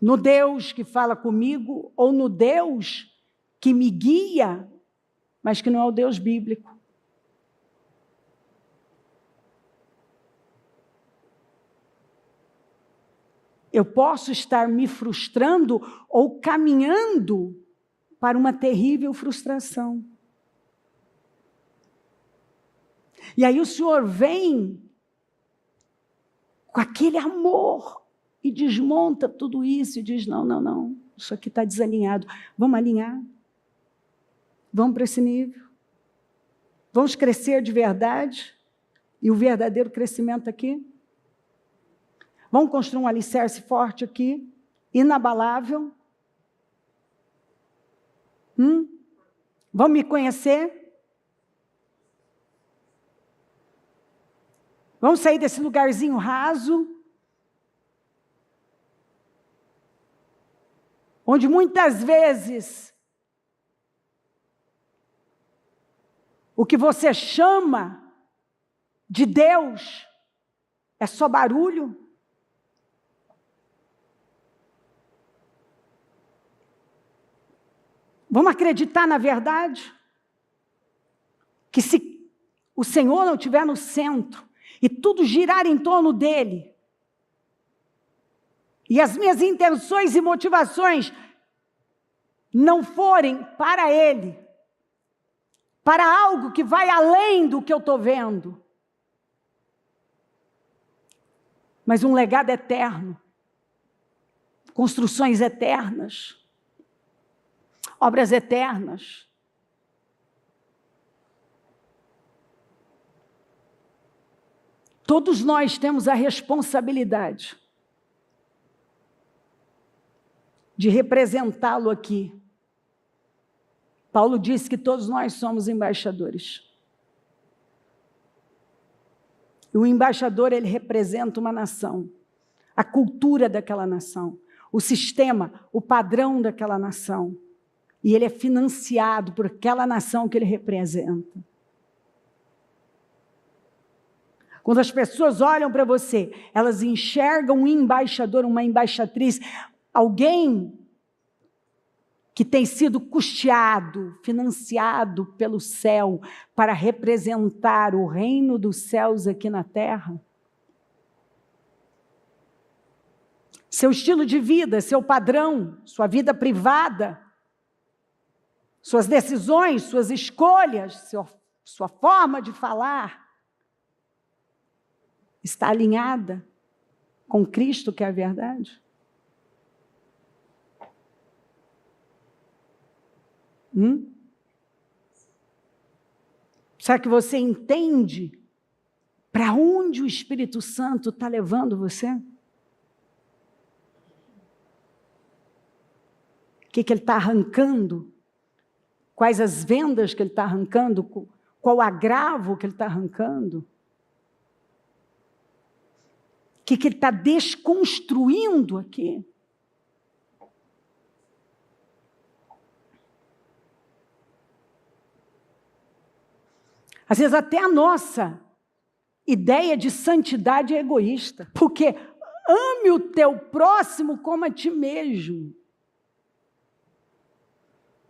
no Deus que fala comigo, ou no Deus que me guia, mas que não é o Deus bíblico. eu posso estar me frustrando ou caminhando para uma terrível frustração. E aí o Senhor vem com aquele amor e desmonta tudo isso e diz, não, isso aqui está desalinhado. Vamos alinhar? Vamos para esse nível? Vamos crescer de verdade? E o verdadeiro crescimento aqui? Vamos construir um alicerce forte aqui, inabalável? Vamos me conhecer? Vamos sair desse lugarzinho raso, onde muitas vezes o que você chama de Deus é só barulho? Vamos acreditar na verdade? Que se o Senhor não estiver no centro, e tudo girar em torno dele, e as minhas intenções e motivações não forem para ele, para algo que vai além do que eu estou vendo, mas um legado eterno, construções eternas, obras eternas. Todos nós temos a responsabilidade de representá-lo aqui. Paulo disse que todos nós somos embaixadores. E o embaixador, ele representa uma nação, a cultura daquela nação, o sistema, o padrão daquela nação. E ele é financiado por aquela nação que ele representa. Quando as pessoas olham para você, elas enxergam um embaixador, uma embaixatriz, alguém que tem sido custeado, financiado pelo céu para representar o reino dos céus aqui na terra. Seu estilo de vida, seu padrão, sua vida privada, suas decisões, suas escolhas, sua forma de falar, está alinhada com Cristo, que é a verdade? Será que você entende para onde o Espírito Santo está levando você? O que ele está arrancando? Quais as vendas que ele está arrancando? Qual o agravo que ele está arrancando? O que ele está desconstruindo aqui? Às vezes até a nossa ideia de santidade é egoísta, porque ame o teu próximo como a ti mesmo.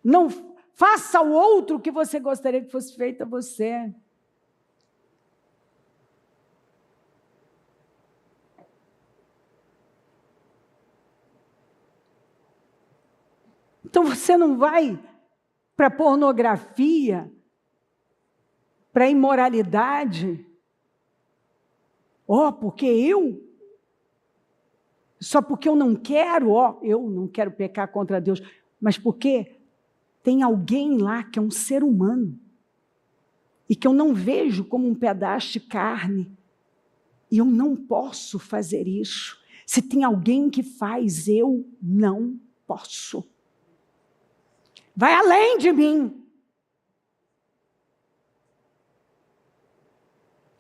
Não faça ao outro o que você gostaria que fosse feito a você. Então você não vai para a pornografia, para a imoralidade, só porque eu não quero, eu não quero pecar contra Deus, mas porque tem alguém lá que é um ser humano, e que eu não vejo como um pedaço de carne, e eu não posso fazer isso. Se tem alguém que faz, eu não posso. Vai além de mim.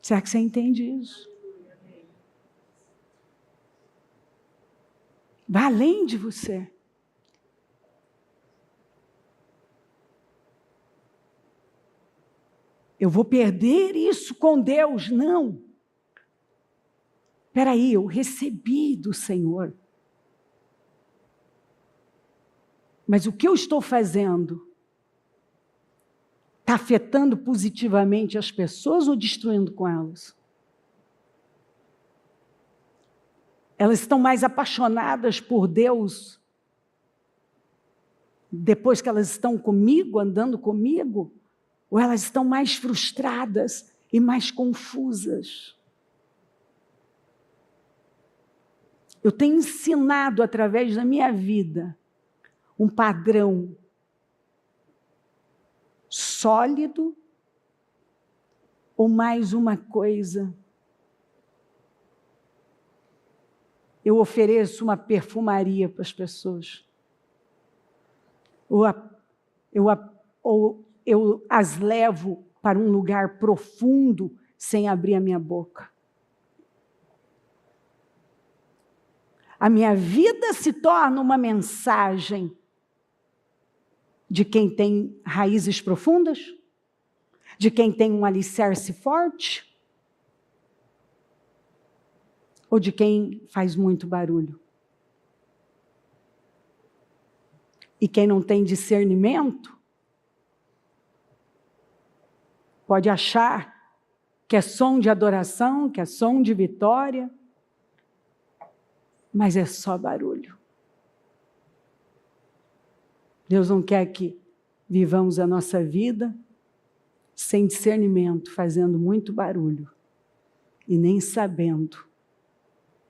Será que você entende isso? Vai além de você. Eu vou perder isso com Deus? Não. Espera aí, eu recebi do Senhor. Mas o que eu estou fazendo está afetando positivamente as pessoas ou destruindo com elas? Elas estão mais apaixonadas por Deus depois que elas estão comigo, andando comigo, ou elas estão mais frustradas e mais confusas? Eu tenho ensinado através da minha vida um padrão sólido ou mais uma coisa? Eu ofereço uma perfumaria para as pessoas. Ou eu as levo para um lugar profundo sem abrir a minha boca. A minha vida se torna uma mensagem de quem tem raízes profundas? De quem tem um alicerce forte? Ou de quem faz muito barulho? E quem não tem discernimento pode achar que é som de adoração, que é som de vitória, mas é só barulho. Deus não quer que vivamos a nossa vida sem discernimento, fazendo muito barulho e nem sabendo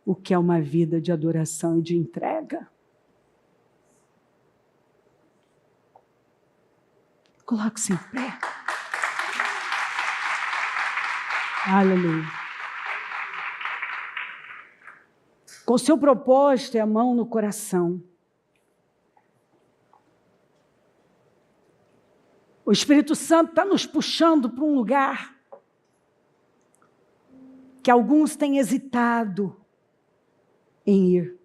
o que é uma vida de adoração e de entrega. Coloque-se em pé. Aleluia. Com o seu propósito e a mão no coração. O Espírito Santo está nos puxando para um lugar que alguns têm hesitado em ir.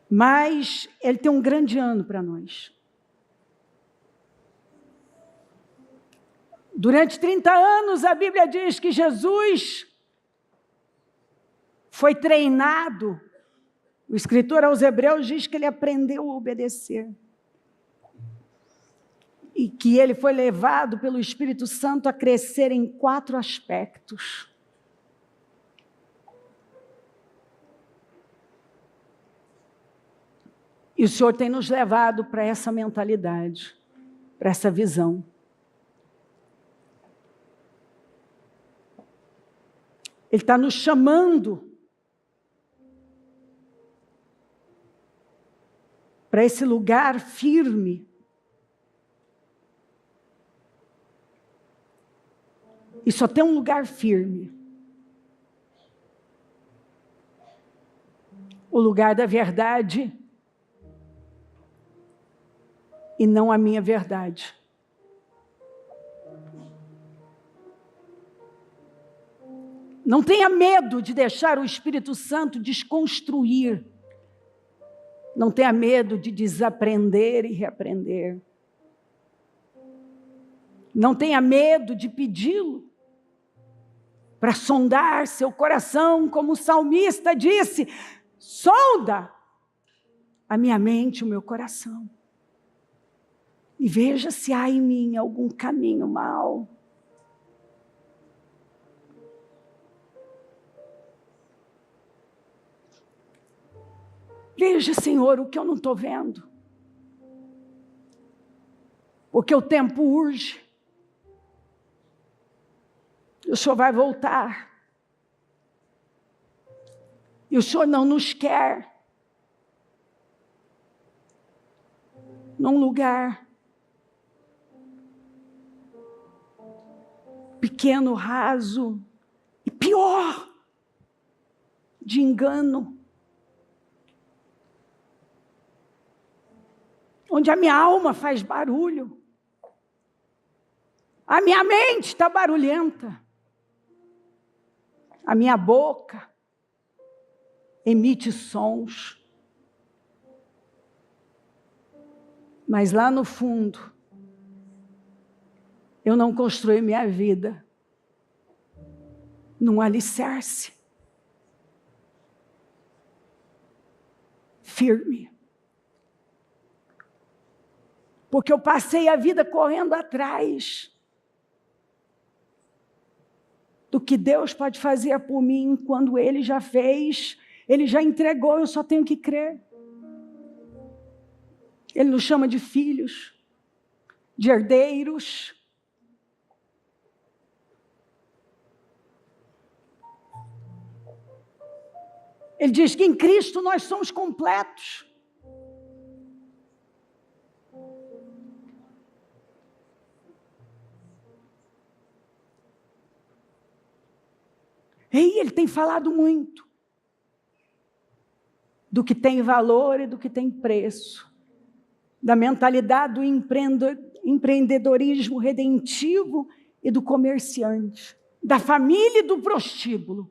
Mas Ele tem um grande ano para nós. Durante 30 anos, a Bíblia diz que Jesus foi treinado. O escritor aos Hebreus diz que ele aprendeu a obedecer. E que ele foi levado pelo Espírito Santo a crescer em 4 aspectos. E o Senhor tem nos levado para essa mentalidade, para essa visão. Ele está nos chamando para esse lugar firme. E só tem um lugar firme. O lugar da verdade e não a minha verdade. Não tenha medo de deixar o Espírito Santo desconstruir. Não tenha medo de desaprender e reaprender. Não tenha medo de pedi-lo para sondar seu coração, como o salmista disse: sonda a minha mente, o meu coração, e veja se há em mim algum caminho mau. Veja, Senhor, o que eu não estou vendo. Porque o tempo urge. O Senhor vai voltar. E o Senhor não nos quer num lugar pequeno, raso e pior, de engano. Onde a minha alma faz barulho. A minha mente está barulhenta. A minha boca emite sons. Mas lá no fundo, eu não construí minha vida num alicerce firme. Porque eu passei a vida correndo atrás do que Deus pode fazer por mim quando Ele já fez, Ele já entregou, eu só tenho que crer. Ele nos chama de filhos, de herdeiros. Ele diz que em Cristo nós somos completos. E ele tem falado muito do que tem valor e do que tem preço, da mentalidade do empreendedorismo redentivo e do comerciante, da família e do prostíbulo.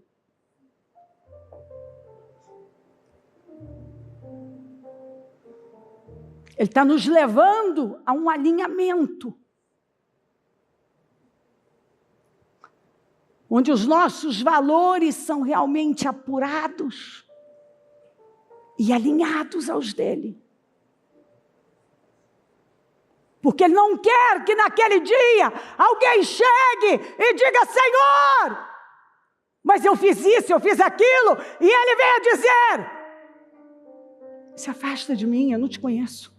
Ele está nos levando a um alinhamento, onde os nossos valores são realmente apurados e alinhados aos dele. Porque ele não quer que naquele dia alguém chegue e diga: Senhor, mas eu fiz isso, eu fiz aquilo, e ele venha dizer: se afasta de mim, eu não te conheço.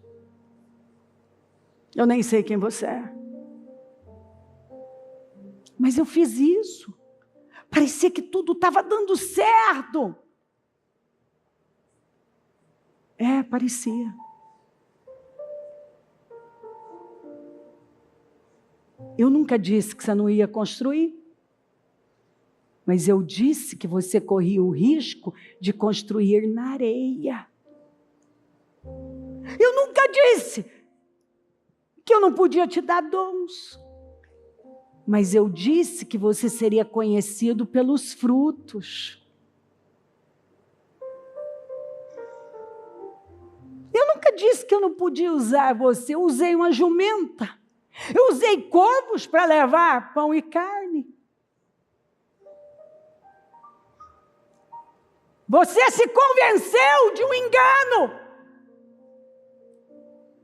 Eu nem sei quem você é. Mas eu fiz isso. Parecia que tudo estava dando certo. Parecia. Eu nunca disse que você não ia construir. Mas eu disse que você corria o risco de construir na areia. Eu nunca disse que eu não podia te dar dons. Mas eu disse que você seria conhecido pelos frutos. Eu nunca disse que eu não podia usar você. Eu usei uma jumenta. Eu usei corvos para levar pão e carne. Você se convenceu de um engano.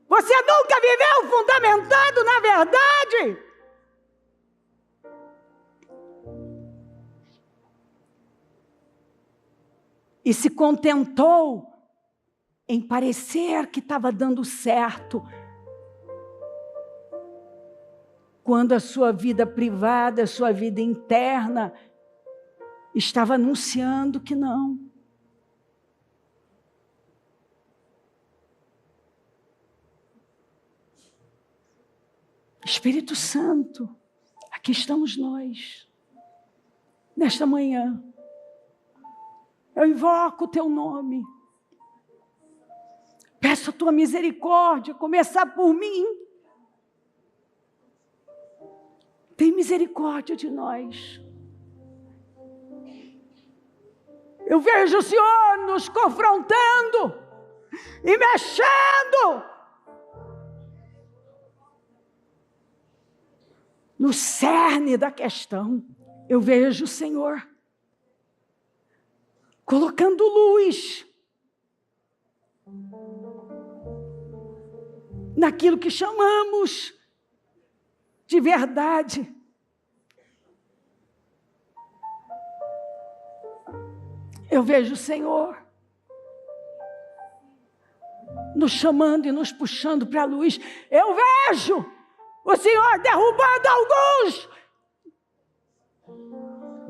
Você nunca viveu fundamentado na verdade. E se contentou em parecer que estava dando certo, quando a sua vida privada, a sua vida interna, estava anunciando que não. Espírito Santo, aqui estamos nós, nesta manhã. Eu invoco o teu nome. Peço a tua misericórdia, começar por mim. Tem misericórdia de nós. Eu vejo o Senhor nos confrontando e mexendo no cerne da questão. Eu vejo o Senhor colocando luz naquilo que chamamos de verdade. Eu vejo o Senhor nos chamando e nos puxando para a luz. Eu vejo o Senhor derrubando alguns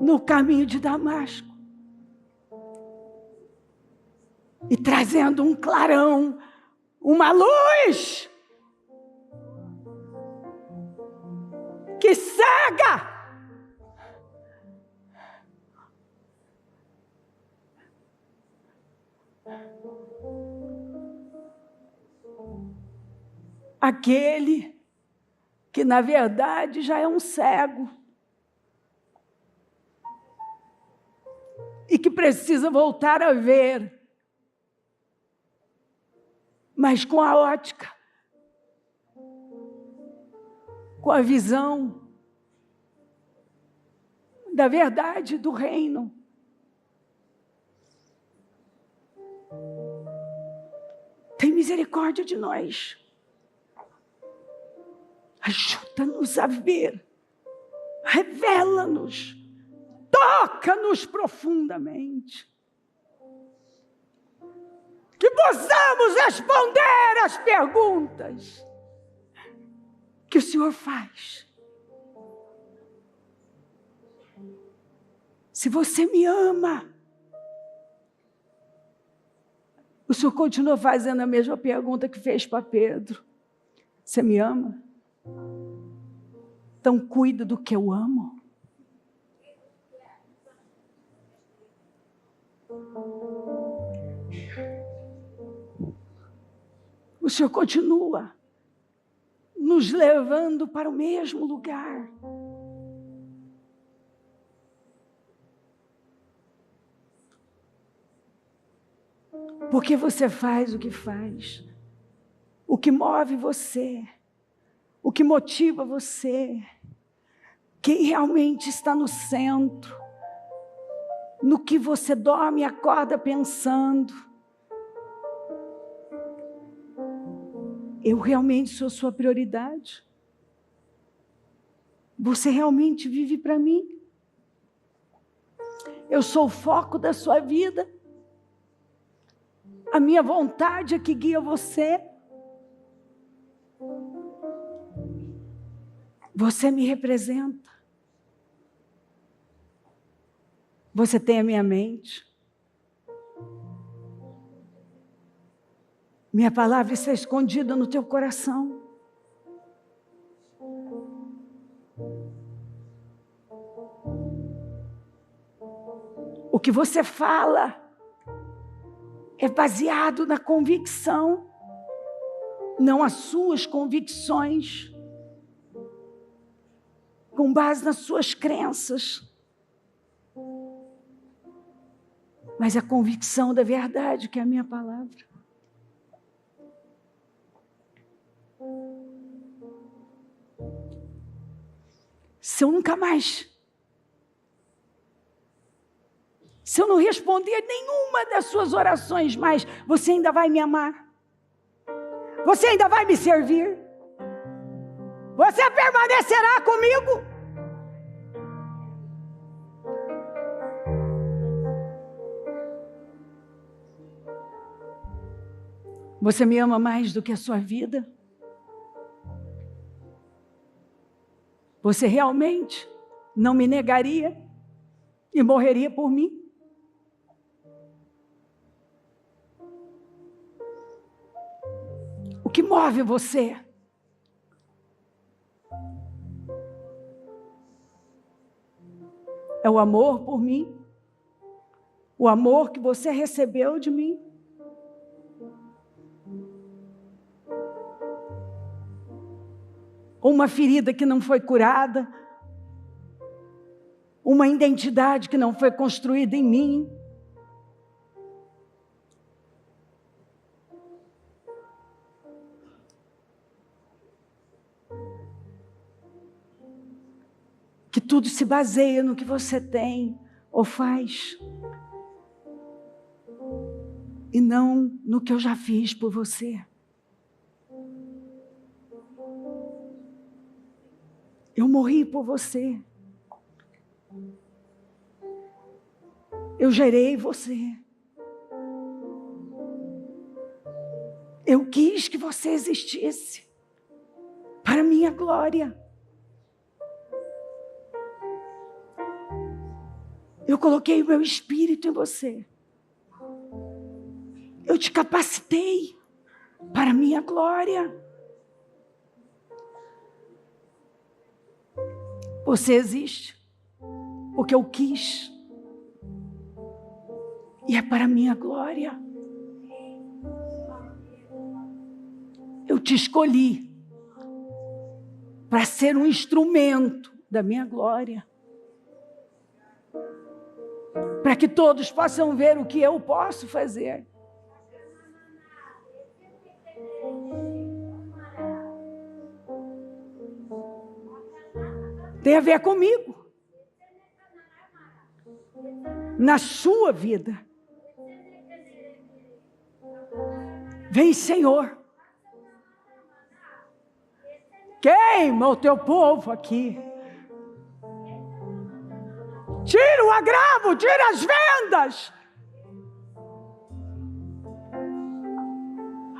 no caminho de Damasco e trazendo um clarão, uma luz que cega. Aquele que na verdade já é um cego e que precisa voltar a ver, mas com a ótica, com a visão da verdade do reino. Tem misericórdia de nós. Ajuda-nos a ver. Revela-nos Toca-nos profundamente. Que possamos responder às perguntas que o Senhor faz. Se você me ama, o Senhor continua fazendo a mesma pergunta que fez para Pedro. Você me ama? Então cuida do que eu amo. O Senhor continua nos levando para o mesmo lugar. Porque você faz o que faz, o que move você, o que motiva você, quem realmente está no centro, no que você dorme e acorda pensando. Eu realmente sou sua prioridade? Você realmente vive para mim? Eu sou o foco da sua vida? A minha vontade é que guia você? Você me representa? Você tem a minha mente? Minha palavra está escondida no teu coração. O que você fala é baseado na convicção, não as suas convicções, com base nas suas crenças, mas a convicção da verdade, que é a minha palavra. Se eu não responder nenhuma das suas orações mais, você ainda vai me amar? Você ainda vai me servir? Você permanecerá comigo? Você me ama mais do que a sua vida? Você realmente não me negaria e morreria por mim? O que move você? É o amor por mim? O amor que você recebeu de mim? Uma ferida que não foi curada? Uma identidade que não foi construída em mim? Que tudo se baseia no que você tem ou faz, e não no que eu já fiz por você. Eu morri por você. Eu gerei você. Eu quis que você existisse para minha glória. Eu coloquei o meu espírito em você. Eu te capacitei para minha glória. Você existe porque eu quis. E é para minha glória. Eu te escolhi para ser um instrumento da minha glória. Para que todos possam ver o que eu posso fazer. Tem a ver comigo. Na sua vida. Vem, Senhor. Queima o teu povo aqui. Tira o agravo, tira as vendas.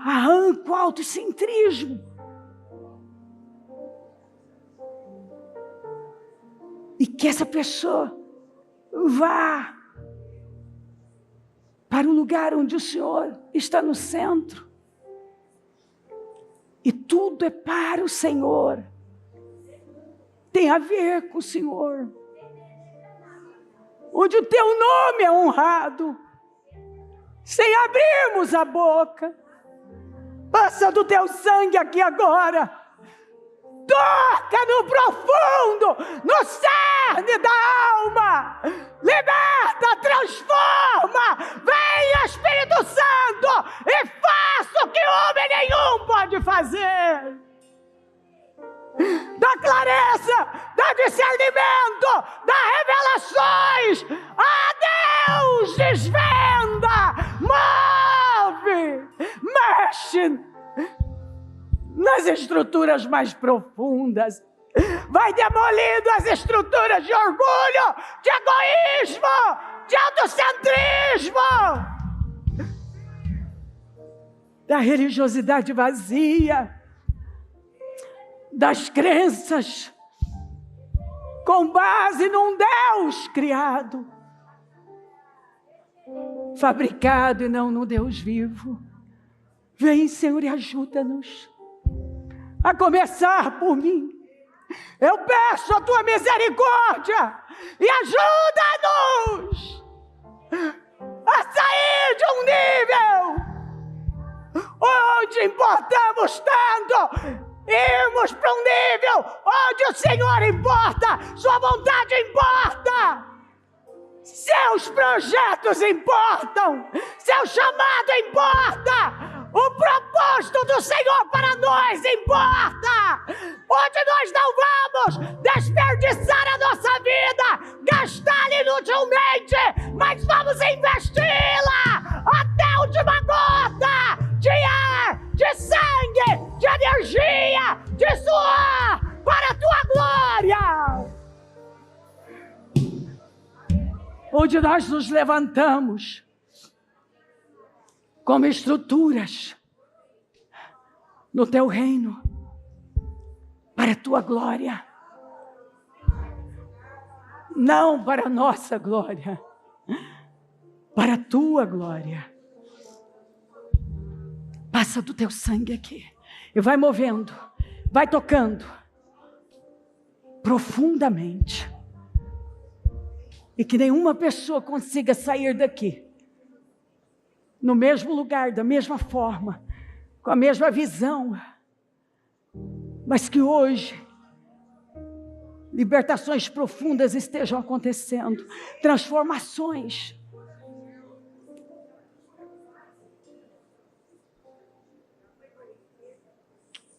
Arranca o autocentrismo. E que essa pessoa vá para o lugar onde o Senhor está no centro. E tudo é para o Senhor. Tem a ver com o Senhor. Onde o teu nome é honrado. Sem abrirmos a boca. Passa do teu sangue aqui agora. Toca no profundo, no cerne da alma. Liberta, transforma. Vem, Espírito Santo, e faça o que homem nenhum pode fazer. Dá clareza, dá discernimento, dá revelações. Deus, desvenda, move, mexe nas estruturas mais profundas. Vai demolindo as estruturas de orgulho, de egoísmo, de autocentrismo, da religiosidade vazia, das crenças com base num Deus criado, fabricado e não no Deus vivo. Vem, Senhor, e ajuda-nos, a começar por mim. Eu peço a tua misericórdia e ajuda-nos a sair de um nível onde importamos tanto, irmos para um nível onde o Senhor importa, sua vontade importa, seus projetos importam, seu chamado importa. O propósito do Senhor para nós importa. Onde nós não vamos desperdiçar a nossa vida, gastá-la inutilmente, mas vamos investi-la até a última gota de ar, de sangue, de energia, de suor, para a tua glória. Onde nós nos levantamos como estruturas no teu reino, para a tua glória, não para a nossa glória, para a tua glória. Passa do teu sangue aqui e vai movendo, vai tocando profundamente, e que nenhuma pessoa consiga sair daqui no mesmo lugar, da mesma forma, com a mesma visão, mas que hoje libertações profundas estejam acontecendo, transformações.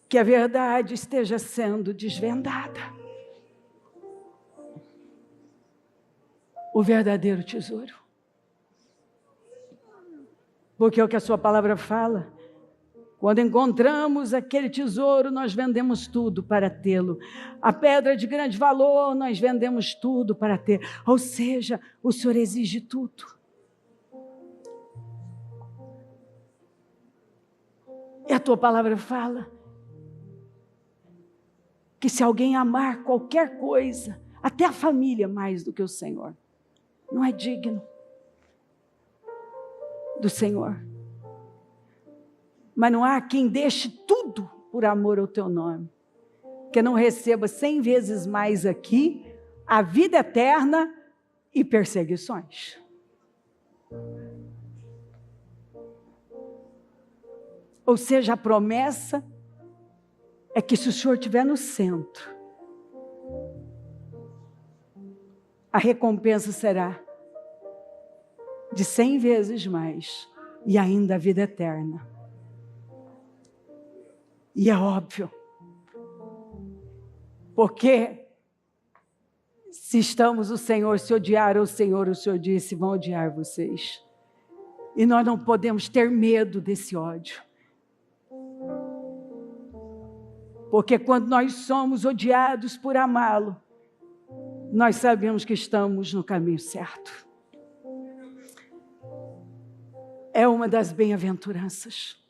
Que a verdade esteja sendo desvendada. O verdadeiro tesouro. Porque é o que a sua palavra fala. Quando encontramos aquele tesouro, nós vendemos tudo para tê-lo. A pedra de grande valor, nós vendemos tudo para ter. Ou seja, o Senhor exige tudo. E a tua palavra fala que se alguém amar qualquer coisa, até a família mais do que o Senhor, não é digno do Senhor. Mas não há quem deixe tudo por amor ao teu nome, que não receba 100 vezes mais aqui a vida eterna e perseguições. Ou seja, a promessa é que se o Senhor estiver no centro, a recompensa será de 100 vezes mais, e ainda a vida eterna. E é óbvio, porque se estamos o Senhor, se odiar o Senhor disse, vão odiar vocês. E nós não podemos ter medo desse ódio. Porque quando nós somos odiados por amá-lo, nós sabemos que estamos no caminho certo. É uma das bem-aventuranças.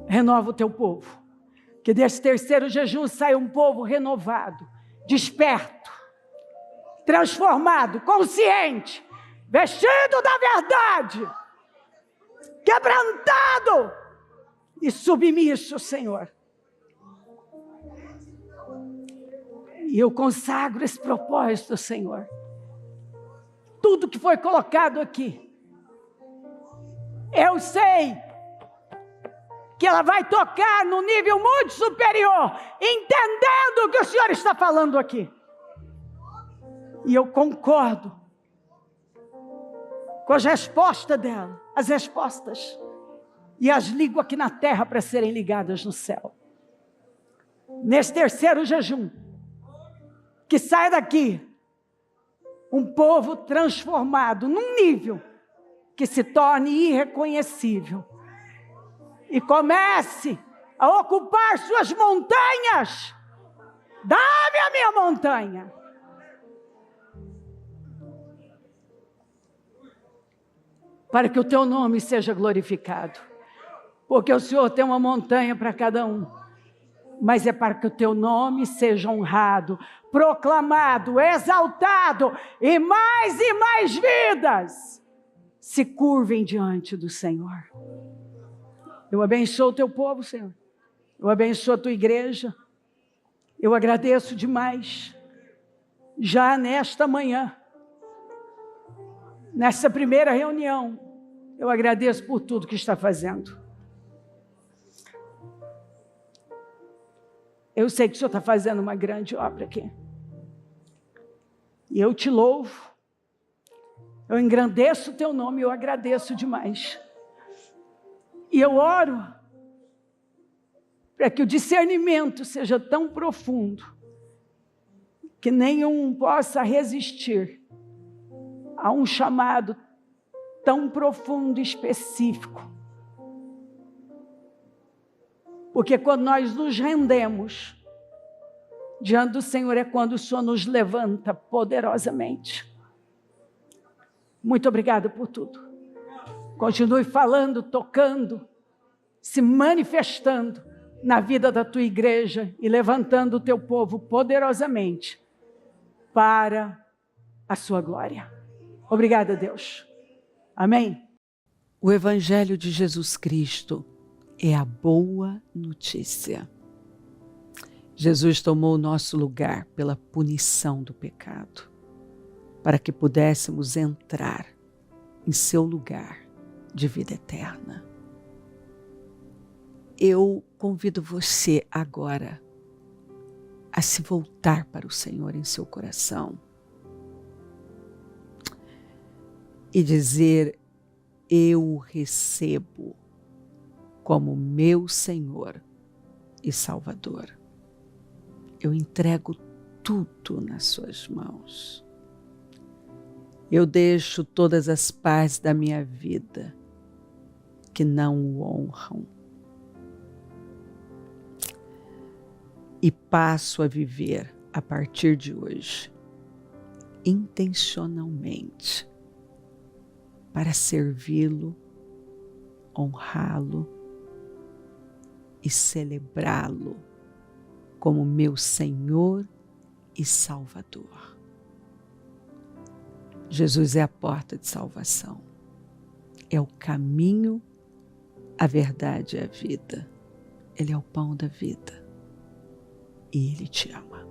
Renova o teu povo. Que desse terceiro jejum saia um povo renovado, desperto, transformado, consciente, vestido da verdade, quebrantado e submisso, Senhor. E eu consagro esse propósito, Senhor. Tudo que foi colocado aqui, eu sei que ela vai tocar num nível muito superior, entendendo o que o Senhor está falando aqui. E eu concordo com as respostas dela, as respostas, e as ligo aqui na terra para serem ligadas no céu. Nesse terceiro jejum, que saia daqui um povo transformado num nível que se torne irreconhecível e comece a ocupar suas montanhas. Dá-me a minha montanha. Para que o teu nome seja glorificado. Porque o Senhor tem uma montanha para cada um. Mas é para que o teu nome seja honrado, proclamado, exaltado, e mais vidas se curvem diante do Senhor. Eu abençoo o teu povo, Senhor. Eu abençoo a tua igreja. Eu agradeço demais, já nesta manhã, nessa primeira reunião, eu agradeço por tudo que está fazendo. Eu sei que o Senhor está fazendo uma grande obra aqui. E eu te louvo. Eu engrandeço o teu nome, eu agradeço demais. E eu oro para que o discernimento seja tão profundo que nenhum possa resistir a um chamado tão profundo e específico. Porque quando nós nos rendemos diante do Senhor é quando o Senhor nos levanta poderosamente. Muito obrigada por tudo. Continue falando, tocando, se manifestando na vida da tua igreja e levantando o teu povo poderosamente para a sua glória. Obrigada, Deus. Amém? O Evangelho de Jesus Cristo é a boa notícia. Jesus tomou o nosso lugar pela punição do pecado, para que pudéssemos entrar em seu lugar de vida eterna. Eu convido você agora a se voltar para o Senhor em seu coração e dizer: eu o recebo como meu Senhor e Salvador. Eu entrego tudo nas suas mãos. Eu deixo todas as partes da minha vida que não o honram e passo a viver a partir de hoje intencionalmente para servi-lo, honrá-lo e celebrá-lo como meu Senhor e Salvador. Jesus é a porta de salvação, é o caminho, a verdade e a vida. Ele é o pão da vida e Ele te ama.